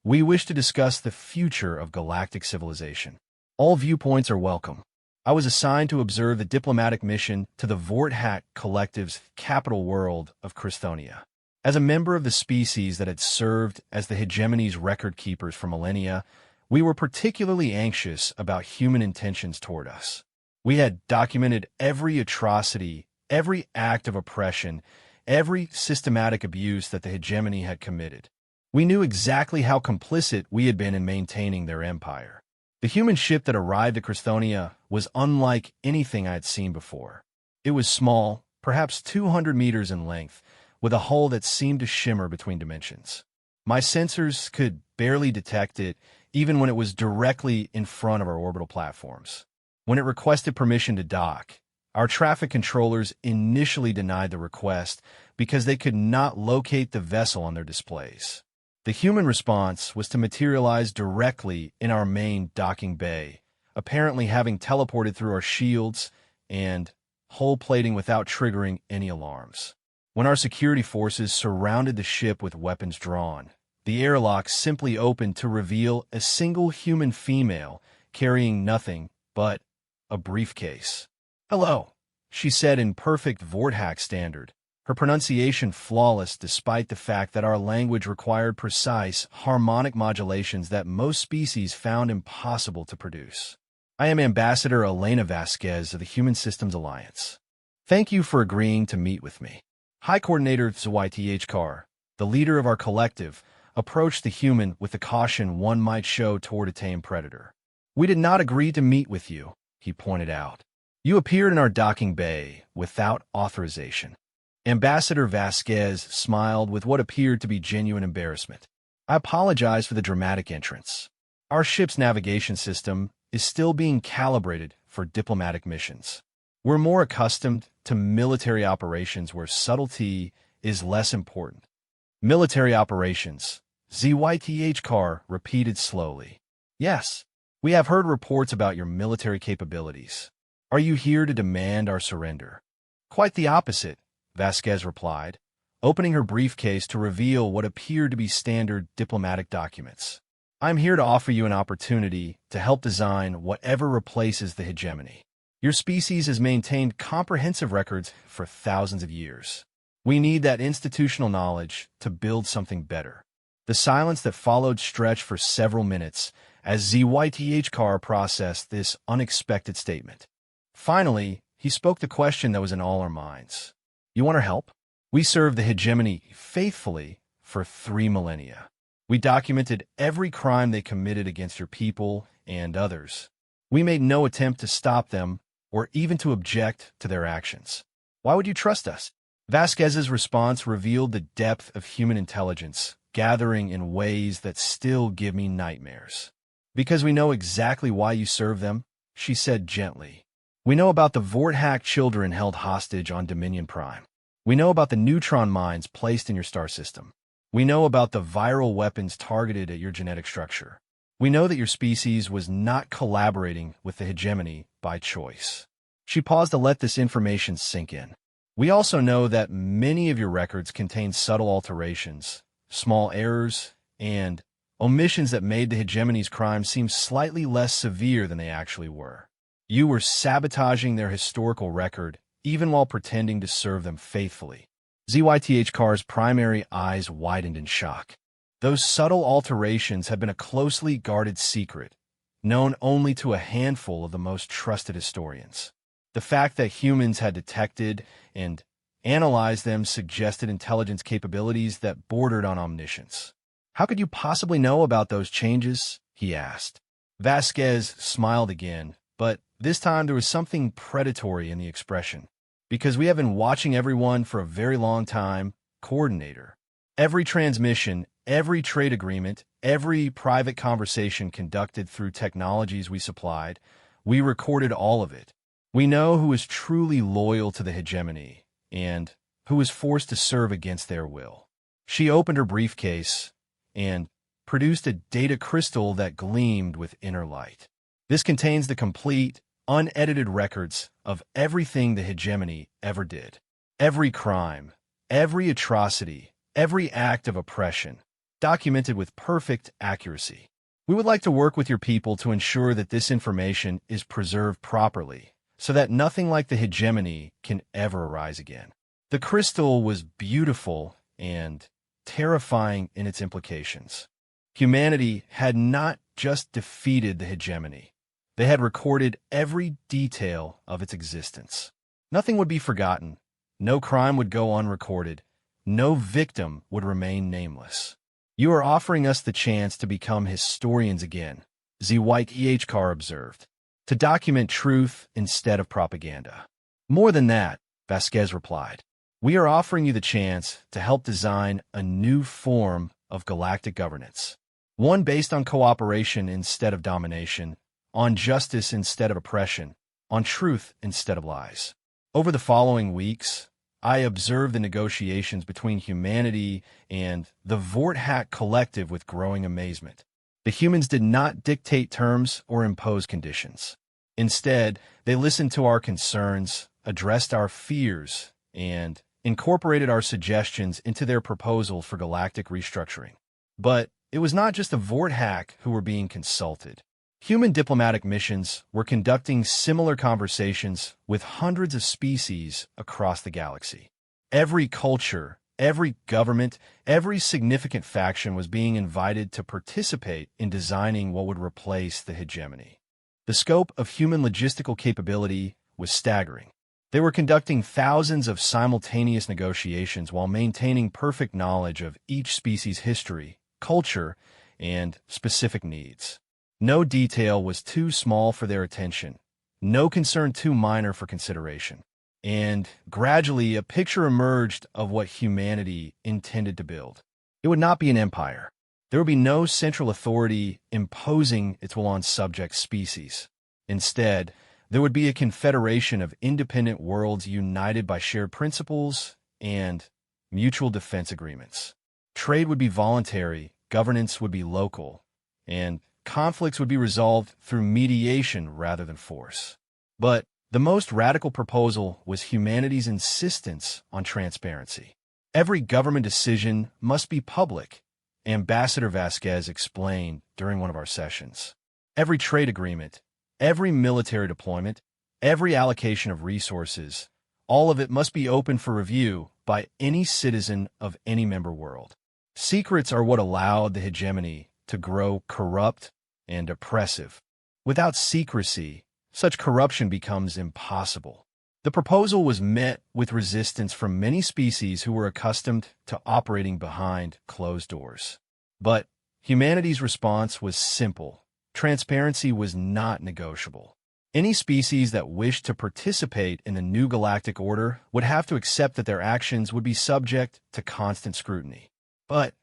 We wish to discuss the future of galactic civilization. All viewpoints are welcome. I was assigned to observe the diplomatic mission to the Vorthak Collective's capital world of Christonia. As a member of the species that had served as the hegemony's record keepers for millennia, we were particularly anxious about human intentions toward us. We had documented every atrocity, every act of oppression, every systematic abuse that the hegemony had committed. We knew exactly how complicit we had been in maintaining their empire. The human ship that arrived at Christonia was unlike anything I had seen before. It was small, perhaps 200 meters in length, with a hull that seemed to shimmer between dimensions. My sensors could barely detect it, even when it was directly in front of our orbital platforms. When it requested permission to dock, our traffic controllers initially denied the request because they could not locate the vessel on their displays. The human response was to materialize directly in our main docking bay, apparently having teleported through our shields and hull plating without triggering any alarms. When our security forces surrounded the ship with weapons drawn, the airlock simply opened to reveal a single human female carrying nothing but a briefcase. "Hello," she said in perfect Vorthak standard, her pronunciation flawless despite the fact that our language required precise, harmonic modulations that most species found impossible to produce. "I am Ambassador Elena Vasquez of the Human Systems Alliance. Thank you for agreeing to meet with me." High Coordinator HFY, the leader of our collective, approached the human with the caution one might show toward a tame predator. "We did not agree to meet with you," he pointed out. "You appeared in our docking bay without authorization." Ambassador Vasquez smiled with what appeared to be genuine embarrassment. "I apologize for the dramatic entrance. Our ship's navigation system is still being calibrated for diplomatic missions. We're more accustomed to military operations where subtlety is less important." "Military operations," ZYTH repeated slowly. "Yes, we have heard reports about your military capabilities. Are you here to demand our surrender?" "Quite the opposite," Vasquez replied, opening her briefcase to reveal what appeared to be standard diplomatic documents. "I'm here to offer you an opportunity to help design whatever replaces the hegemony. Your species has maintained comprehensive records for thousands of years. We need that institutional knowledge to build something better." The silence that followed stretched for several minutes as ZYTH processed this unexpected statement. Finally, he spoke the question that was in all our minds. "You want our help? We served the hegemony faithfully for 3 millennia. We documented every crime they committed against your people and others. We made no attempt to stop them or even to object to their actions. Why would you trust us?" Vasquez's response revealed the depth of human intelligence, gathering in ways that still give me nightmares. "Because we know exactly why you serve them," she said gently. "We know about the Vorthak children held hostage on Dominion Prime. We know about the neutron mines placed in your star system. We know about the viral weapons targeted at your genetic structure. We know that your species was not collaborating with the hegemony by choice. She paused to let this information sink in. We also know that many of your records contain subtle alterations, small errors, and omissions that made the hegemony's crimes seem slightly less severe than they actually were. You were sabotaging their historical record, even while pretending to serve them faithfully. ZYTHCar's primary eyes widened in shock. Those subtle alterations had been a closely guarded secret, known only to a handful of the most trusted historians. The fact that humans had detected and analyzed them suggested intelligence capabilities that bordered on omniscience. How could you possibly know about those changes? He asked. Vasquez smiled again, but this time there was something predatory in the expression. Because we have been watching everyone for a very long time, Coordinator. Every transmission, every trade agreement, every private conversation conducted through technologies we supplied, we recorded all of it. We know who is truly loyal to the hegemony and who is forced to serve against their will. She opened her briefcase and produced a data crystal that gleamed with inner light. This contains the complete, unedited records of everything the hegemony ever did. Every crime, every atrocity, every act of oppression, documented with perfect accuracy. We would like to work with your people to ensure that this information is preserved properly, so that nothing like the hegemony can ever arise again. The crystal was beautiful and terrifying in its implications. Humanity had not just defeated the hegemony. They had recorded every detail of its existence. Nothing would be forgotten. No crime would go unrecorded. No victim would remain nameless. You are offering us the chance to become historians again, ZYTHCar observed, to document truth instead of propaganda. More than that, Vasquez replied. We are offering you the chance to help design a new form of galactic governance, one based on cooperation instead of domination, on justice instead of oppression, on truth instead of lies. Over the following weeks, I observed the negotiations between humanity and the Vorthack Collective with growing amazement. The humans did not dictate terms or impose conditions. Instead, they listened to our concerns, addressed our fears, and incorporated our suggestions into their proposal for galactic restructuring. But it was not just the Vorthack who were being consulted. Human diplomatic missions were conducting similar conversations with hundreds of species across the galaxy. Every culture, every government, every significant faction was being invited to participate in designing what would replace the hegemony. The scope of human logistical capability was staggering. They were conducting thousands of simultaneous negotiations while maintaining perfect knowledge of each species' history, culture, and specific needs. No detail was too small for their attention, no concern too minor for consideration. And gradually, a picture emerged of what humanity intended to build. It would not be an empire. There would be no central authority imposing its will on subject species. Instead, there would be a confederation of independent worlds united by shared principles and mutual defense agreements. Trade would be voluntary, governance would be local, and conflicts would be resolved through mediation rather than force. But the most radical proposal was humanity's insistence on transparency. Every government decision must be public, Ambassador Vasquez explained during one of our sessions. Every trade agreement, every military deployment, every allocation of resources, all of it must be open for review by any citizen of any member world. Secrets are what allowed the hegemony to grow corrupt and oppressive. Without secrecy, such corruption becomes impossible. The proposal was met with resistance from many species who were accustomed to operating behind closed doors. But humanity's response was simple. Transparency was not negotiable. Any species that wished to participate in the new galactic order would have to accept that their actions would be subject to constant scrutiny. But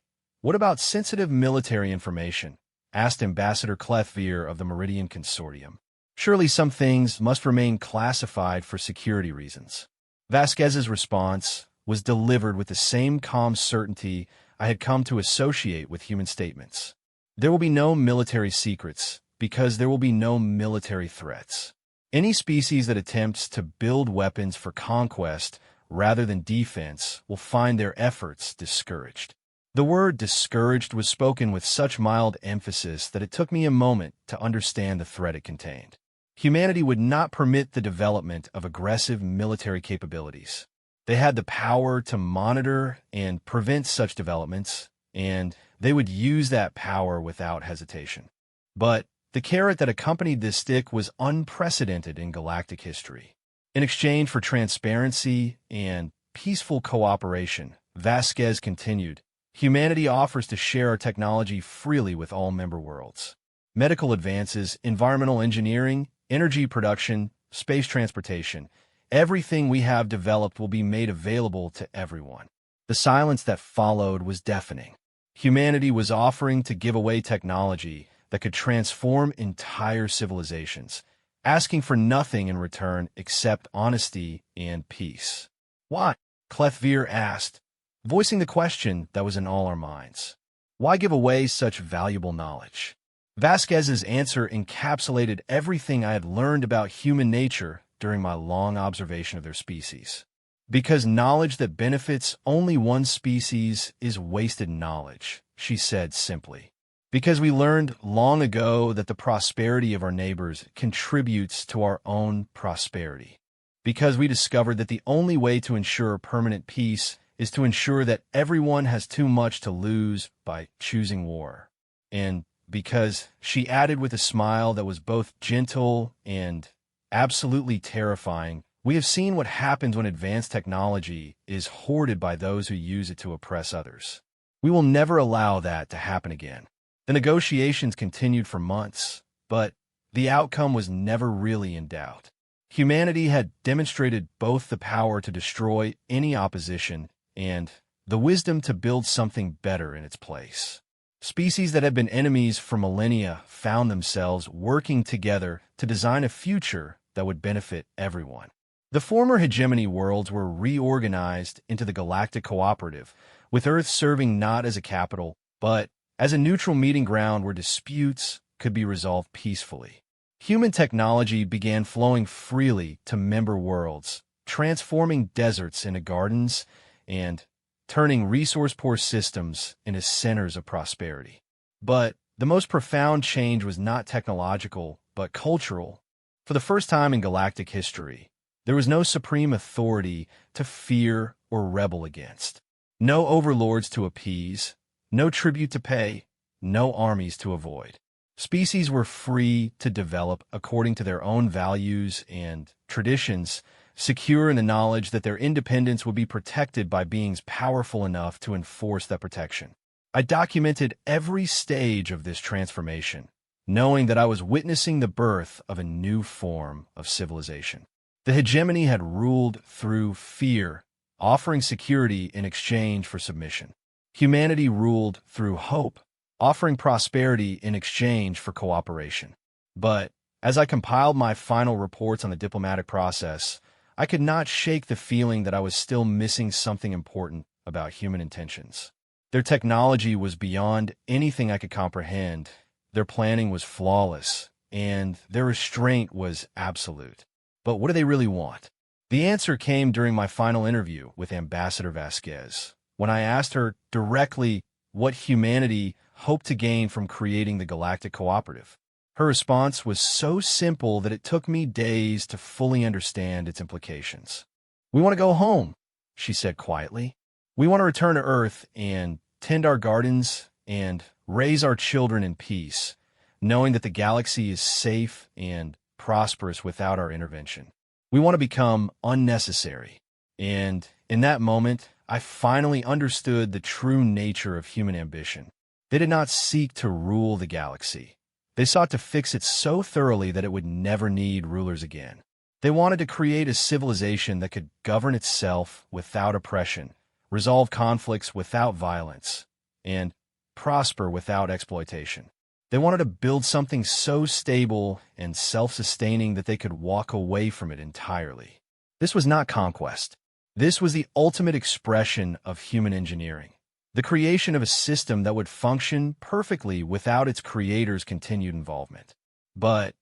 what about sensitive military information? Asked Ambassador Clefveer of the Meridian Consortium. Surely some things must remain classified for security reasons. Vasquez's response was delivered with the same calm certainty I had come to associate with human statements. There will be no military secrets, because there will be no military threats. Any species that attempts to build weapons for conquest rather than defense will find their efforts discouraged. The word discouraged was spoken with such mild emphasis that it took me a moment to understand the threat it contained. Humanity would not permit the development of aggressive military capabilities. They had the power to monitor and prevent such developments, and they would use that power without hesitation. But the carrot that accompanied this stick was unprecedented in galactic history. In exchange for transparency and peaceful cooperation, Vasquez continued, humanity offers to share our technology freely with all member worlds. Medical advances, environmental engineering, energy production, space transportation, everything we have developed will be made available to everyone. The silence that followed was deafening. Humanity was offering to give away technology that could transform entire civilizations, asking for nothing in return except honesty and peace. Why? Clethvir asked, voicing the question that was in all our minds. Why give away such valuable knowledge? Vasquez's answer encapsulated everything I had learned about human nature during my long observation of their species. Because knowledge that benefits only one species is wasted knowledge, she said simply. Because we learned long ago that the prosperity of our neighbors contributes to our own prosperity. Because we discovered that the only way to ensure permanent peace is to ensure that everyone has too much to lose by choosing war. And because, she added with a smile that was both gentle and absolutely terrifying, we have seen what happens when advanced technology is hoarded by those who use it to oppress others. We will never allow that to happen again. The negotiations continued for months, but the outcome was never really in doubt. Humanity had demonstrated both the power to destroy any opposition and the wisdom to build something better in its place. Species that had been enemies for millennia found themselves working together to design a future that would benefit everyone. The former hegemony worlds were reorganized into the Galactic Cooperative, with Earth serving not as a capital, but as a neutral meeting ground where disputes could be resolved peacefully. Human technology began flowing freely to member worlds, transforming deserts into gardens and turning resource-poor systems into centers of prosperity. But the most profound change was not technological, but cultural. For the first time in galactic history, there was no supreme authority to fear or rebel against. No overlords to appease, no tribute to pay, no armies to avoid. Species were free to develop according to their own values and traditions, secure in the knowledge that their independence would be protected by beings powerful enough to enforce that protection. I documented every stage of this transformation, knowing that I was witnessing the birth of a new form of civilization. The hegemony had ruled through fear, offering security in exchange for submission. Humanity ruled through hope, offering prosperity in exchange for cooperation. But as I compiled my final reports on the diplomatic process, I could not shake the feeling that I was still missing something important about human intentions. Their technology was beyond anything I could comprehend, their planning was flawless, and their restraint was absolute. But what do they really want? The answer came during my final interview with Ambassador Vasquez, when I asked her directly what humanity hoped to gain from creating the Galactic Cooperative. Her response was so simple that it took me days to fully understand its implications. We want to go home, she said quietly. We want to return to Earth and tend our gardens and raise our children in peace, knowing that the galaxy is safe and prosperous without our intervention. We want to become unnecessary. And in that moment, I finally understood the true nature of human ambition. They did not seek to rule the galaxy. They sought to fix it so thoroughly that it would never need rulers again. They wanted to create a civilization that could govern itself without oppression, resolve conflicts without violence, and prosper without exploitation. They wanted to build something so stable and self-sustaining that they could walk away from it entirely. This was not conquest. This was the ultimate expression of human engineering. the creation of a system that would function perfectly without its creator's continued involvement. But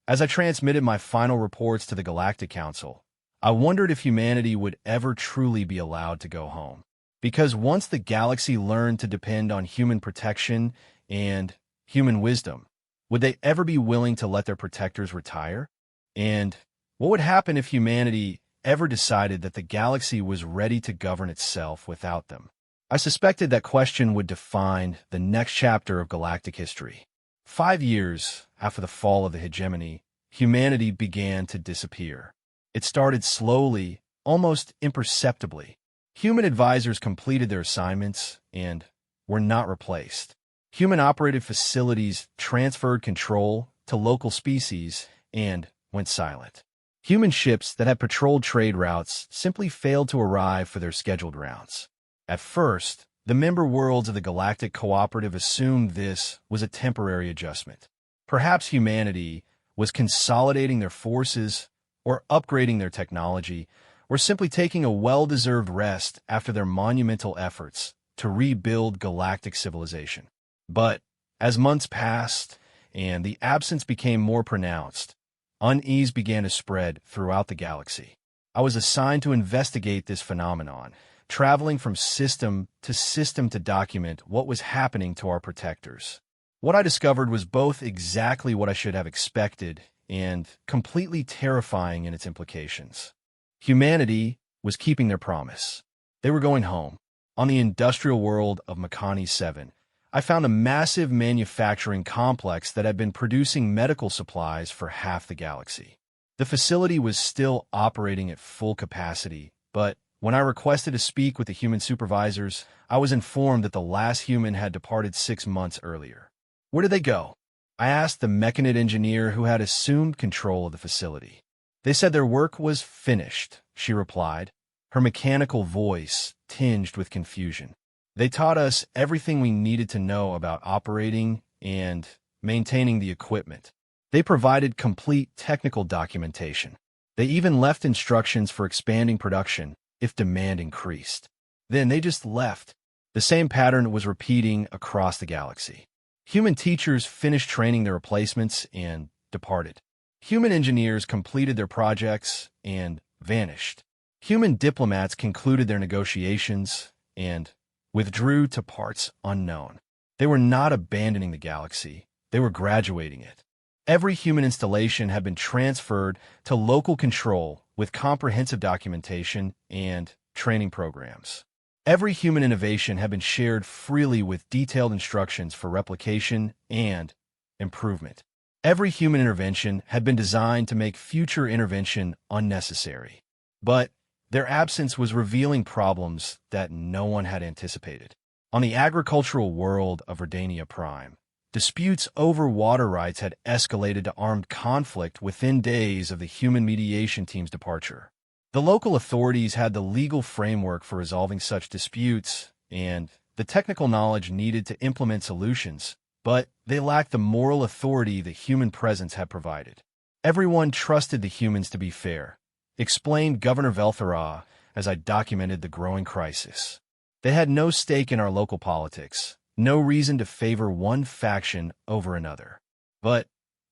as I transmitted my final reports to the Galactic Council, I wondered if humanity would ever truly be allowed to go home. Because once the galaxy learned to depend on human protection and human wisdom, would they ever be willing to let their protectors retire? And what would happen if humanity ever decided that the galaxy was ready to govern itself without them? I suspected that question would define the next chapter of galactic history. 5 years after the fall of the hegemony, humanity began to disappear. It started slowly, almost imperceptibly. Human advisors completed their assignments and were not replaced. Human-operated facilities transferred control to local species and went silent. Human ships that had patrolled trade routes simply failed to arrive for their scheduled rounds. At first, the member worlds of the Galactic Cooperative assumed this was a temporary adjustment. Perhaps humanity was consolidating their forces or upgrading their technology, or simply taking a well-deserved rest after their monumental efforts to rebuild galactic civilization. But as months passed and the absence became more pronounced, unease began to spread throughout the galaxy. I was assigned to investigate this phenomenon, traveling from system to document what was happening to our protectors. What I discovered was both exactly what I should have expected and completely terrifying in its implications. Humanity was keeping their promise. They were going home. On the industrial world of Makani 7, I found a massive manufacturing complex that had been producing medical supplies for half the galaxy. The facility was still operating at full capacity, but when I requested to speak with the human supervisors, I was informed that the last human had departed 6 months earlier. Where did they go? I asked the mechanid engineer who had assumed control of the facility. They said their work was finished, she replied, her mechanical voice tinged with confusion. They taught us everything we needed to know about operating and maintaining the equipment. They provided complete technical documentation. They even left instructions for expanding production if demand increased. Then they just left. The same pattern was repeating across the galaxy. Human teachers finished training their replacements and departed. Human engineers completed their projects and vanished. Human diplomats concluded their negotiations and withdrew to parts unknown. They were not abandoning the galaxy, they were graduating it. Every human installation had been transferred to local control with comprehensive documentation and training programs. Every human innovation had been shared freely with detailed instructions for replication and improvement. Every human intervention had been designed to make future intervention unnecessary. But their absence was revealing problems that no one had anticipated. On the agricultural world of Verdania Prime, disputes over water rights had escalated to armed conflict within days of the human mediation team's departure. The local authorities had the legal framework for resolving such disputes and the technical knowledge needed to implement solutions, but they lacked the moral authority the human presence had provided. Everyone trusted the humans to be fair, explained Governor Velthara as I documented the growing crisis. They had no stake in our local politics, no reason to favor one faction over another. But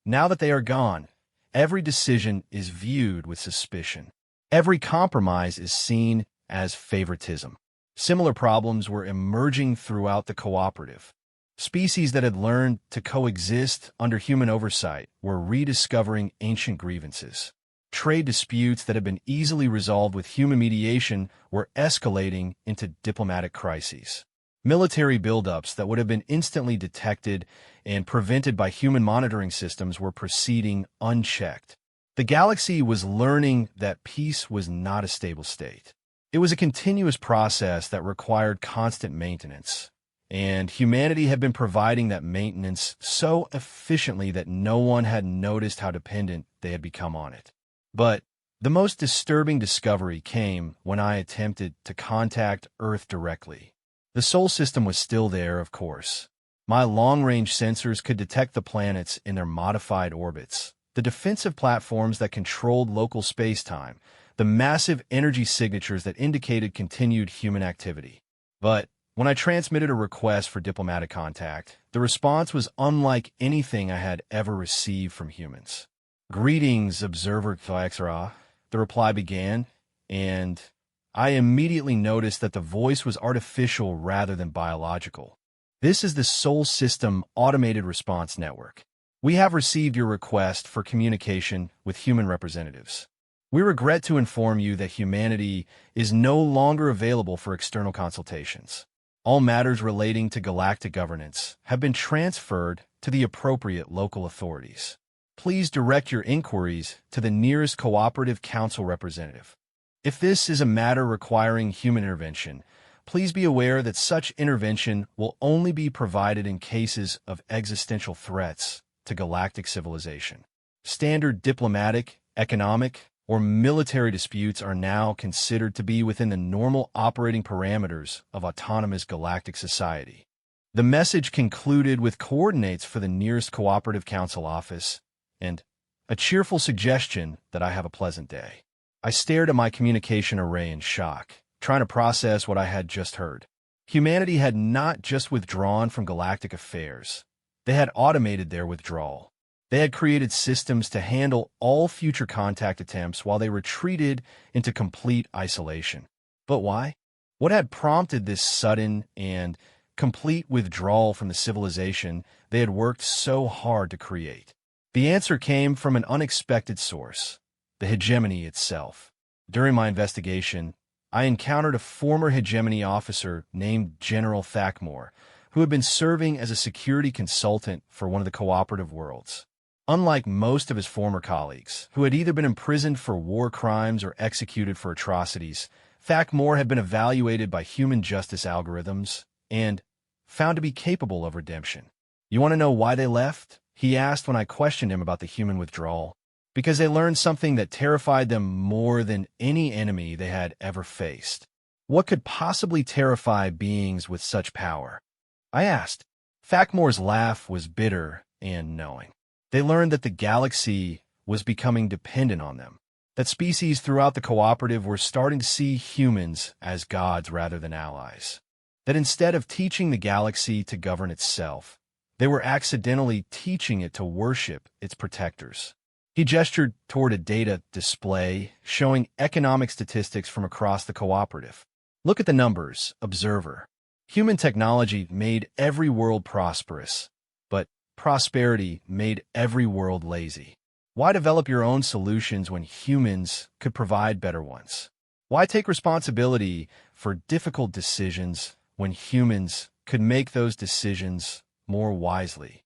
now that they are gone, every decision is viewed with suspicion. Every compromise is seen as favoritism. Similar problems were emerging throughout the cooperative. Species that had learned to coexist under human oversight were rediscovering ancient grievances. Trade disputes that had been easily resolved with human mediation were escalating into diplomatic crises. Military buildups that would have been instantly detected and prevented by human monitoring systems were proceeding unchecked. The galaxy was learning that peace was not a stable state. It was a continuous process that required constant maintenance, and humanity had been providing that maintenance so efficiently that no one had noticed how dependent they had become on it. But the most disturbing discovery came when I attempted to contact Earth directly. The Sol system was still there, of course. My long-range sensors could detect the planets in their modified orbits, the defensive platforms that controlled local space-time, the massive energy signatures that indicated continued human activity. But When I transmitted a request for diplomatic contact, the response was unlike anything I had ever received from humans. "Greetings, Observer Thaxra," the reply began, and I immediately noticed that the voice was artificial rather than biological. "This is the Sol System Automated Response Network. We have received your request for communication with human representatives. We regret to inform you that humanity is no longer available for external consultations. All matters relating to galactic governance have been transferred to the appropriate local authorities. Please direct your inquiries to the nearest cooperative council representative. If this is a matter requiring human intervention, please be aware that such intervention will only be provided in cases of existential threats to galactic civilization. Standard diplomatic, economic, or military disputes are now considered to be within the normal operating parameters of autonomous galactic society." The message concluded with coordinates for the nearest cooperative council office and a cheerful suggestion that I have a pleasant day. I stared at my communication array in shock, trying to process what I had just heard. Humanity had not just withdrawn from galactic affairs. They had automated their withdrawal. They had created systems to handle all future contact attempts while they retreated into complete isolation. But why? What had prompted this sudden and complete withdrawal from the civilization they had worked so hard to create? The answer came from an unexpected source: the hegemony itself. During my investigation, I encountered a former hegemony officer named General Thakmore, who had been serving as a security consultant for one of the cooperative worlds. Unlike most of his former colleagues, who had either been imprisoned for war crimes or executed for atrocities, Thakmore had been evaluated by human justice algorithms and found to be capable of redemption. "You want to know why they left?" he asked when I questioned him about the human withdrawal. "Because they learned something that terrified them more than any enemy they had ever faced." "What could possibly terrify beings with such power?" I asked. Thakmore's laugh was bitter and knowing. "They learned that the galaxy was becoming dependent on them, that species throughout the cooperative were starting to see humans as gods rather than allies, that instead of teaching the galaxy to govern itself, they were accidentally teaching it to worship its protectors." He gestured toward a data display showing economic statistics from across the cooperative. "Look at the numbers, Observer. Human technology made every world prosperous, but prosperity made every world lazy. Why develop your own solutions when humans could provide better ones? Why take responsibility for difficult decisions when humans could make those decisions more wisely?"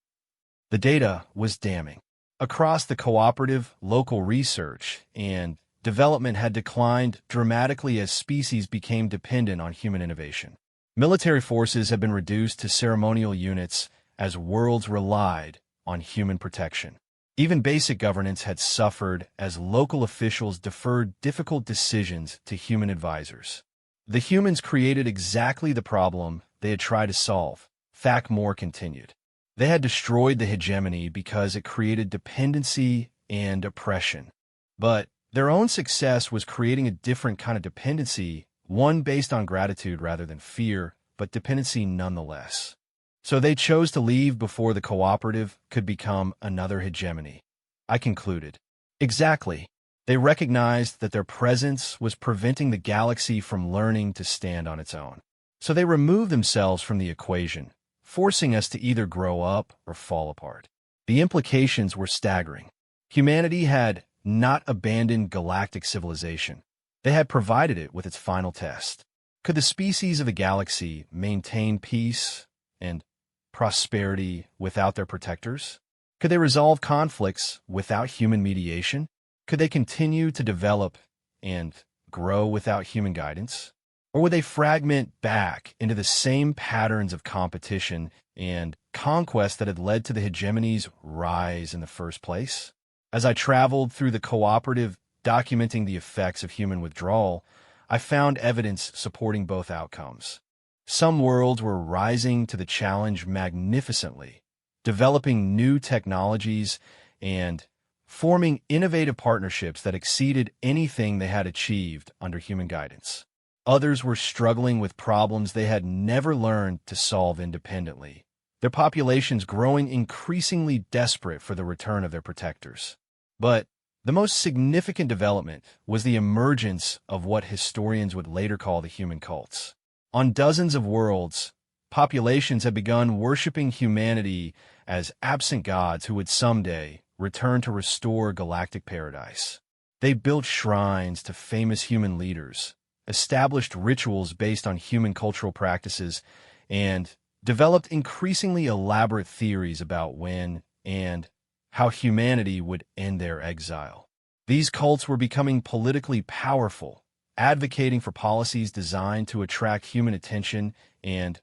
The data was damning. Across the cooperative, local research and development had declined dramatically as species became dependent on human innovation. Military forces had been reduced to ceremonial units as worlds relied on human protection. Even basic governance had suffered as local officials deferred difficult decisions to human advisors. The humans created exactly the problem they had tried to solve, Thakmore continued. They had destroyed the hegemony because it created dependency and oppression. But their own success was creating a different kind of dependency, one based on gratitude rather than fear, but dependency nonetheless. So they chose to leave before the cooperative could become another hegemony. I concluded. Exactly. They recognized that their presence was preventing the galaxy from learning to stand on its own. So they removed themselves from the equation, forcing us to either grow up or fall apart. The implications were staggering. Humanity had not abandoned galactic civilization. They had provided it with its final test. Could the species of the galaxy maintain peace and prosperity without their protectors? Could they resolve conflicts without human mediation? Could they continue to develop and grow without human guidance? Or would they fragment back into the same patterns of competition and conquest that had led to the hegemony's rise in the first place? As I traveled through the cooperative documenting the effects of human withdrawal, I found evidence supporting both outcomes. Some worlds were rising to the challenge magnificently, developing new technologies and forming innovative partnerships that exceeded anything they had achieved under human guidance. Others were struggling with problems they had never learned to solve independently, their populations growing increasingly desperate for the return of their protectors. But the most significant development was the emergence of what historians would later call the human cults. On dozens of worlds, populations had begun worshiping humanity as absent gods who would someday return to restore galactic paradise. They built shrines to famous human leaders, established rituals based on human cultural practices, and developed increasingly elaborate theories about when and how humanity would end their exile. These cults were becoming politically powerful, advocating for policies designed to attract human attention and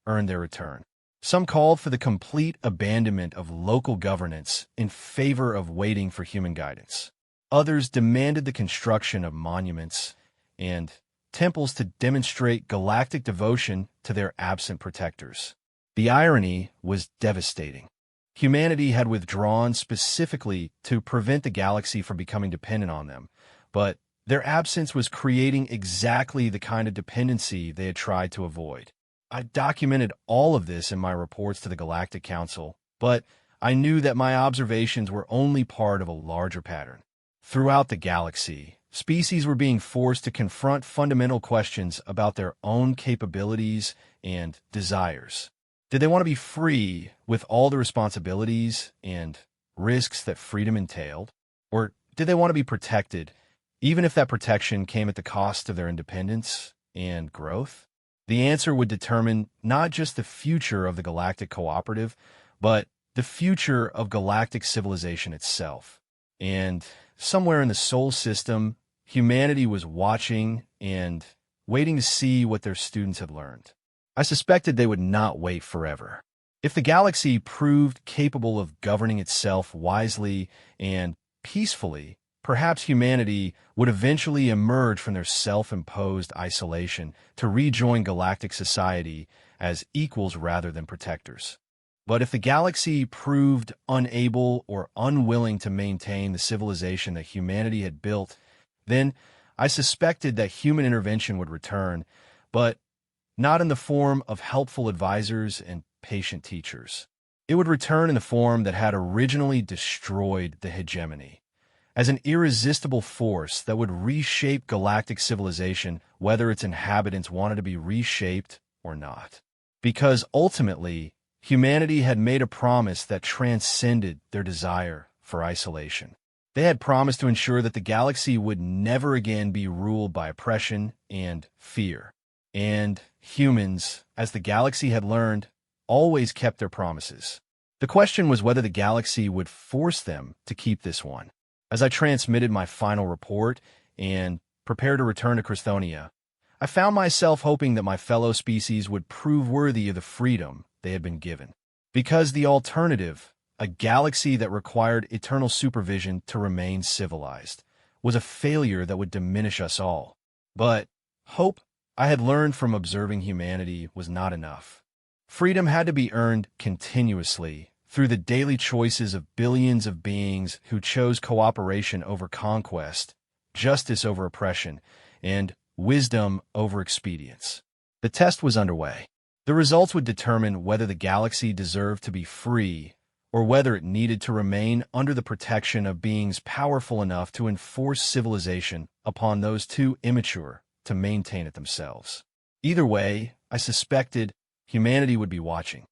earn their return. Some called for the complete abandonment of local governance in favor of waiting for human guidance. Others demanded the construction of monuments and temples to demonstrate galactic devotion to their absent protectors. The irony was devastating. Humanity had withdrawn specifically to prevent the galaxy from becoming dependent on them, but their absence was creating exactly the kind of dependency they had tried to avoid. I documented all of this in my reports to the Galactic Council, but I knew that my observations were only part of a larger pattern. Throughout the galaxy, species were being forced to confront fundamental questions about their own capabilities and desires. Did they want to be free with all the responsibilities and risks that freedom entailed? Or did they want to be protected, even if that protection came at the cost of their independence and growth? The answer would determine not just the future of the Galactic Cooperative, but the future of galactic civilization itself. And somewhere in the Sol system, humanity was watching and waiting to see what their students had learned. I suspected they would not wait forever. If the galaxy proved capable of governing itself wisely and peacefully, perhaps humanity would eventually emerge from their self-imposed isolation to rejoin galactic society as equals rather than protectors. But if the galaxy proved unable or unwilling to maintain the civilization that humanity had built, then I suspected that human intervention would return, but not in the form of helpful advisors and patient teachers. It would return in the form that had originally destroyed the hegemony, as an irresistible force that would reshape galactic civilization whether its inhabitants wanted to be reshaped or not. Because ultimately, humanity had made a promise that transcended their desire for isolation. They had promised to ensure that the galaxy would never again be ruled by oppression and fear. And humans, as the galaxy had learned, always kept their promises. The question was whether the galaxy would force them to keep this one. As I transmitted my final report and prepared to return to Cristhonia, I found myself hoping that my fellow species would prove worthy of the freedom they had been given. Because the alternative, a galaxy that required eternal supervision to remain civilized, was a failure that would diminish us all. But hope, I had learned from observing humanity, was not enough. Freedom had to be earned continuously through the daily choices of billions of beings who chose cooperation over conquest, justice over oppression, and wisdom over expedience. The test was underway. The results would determine whether the galaxy deserved to be free or whether it needed to remain under the protection of beings powerful enough to enforce civilization upon those too immature to maintain it themselves. Either way, I suspected humanity would be watching.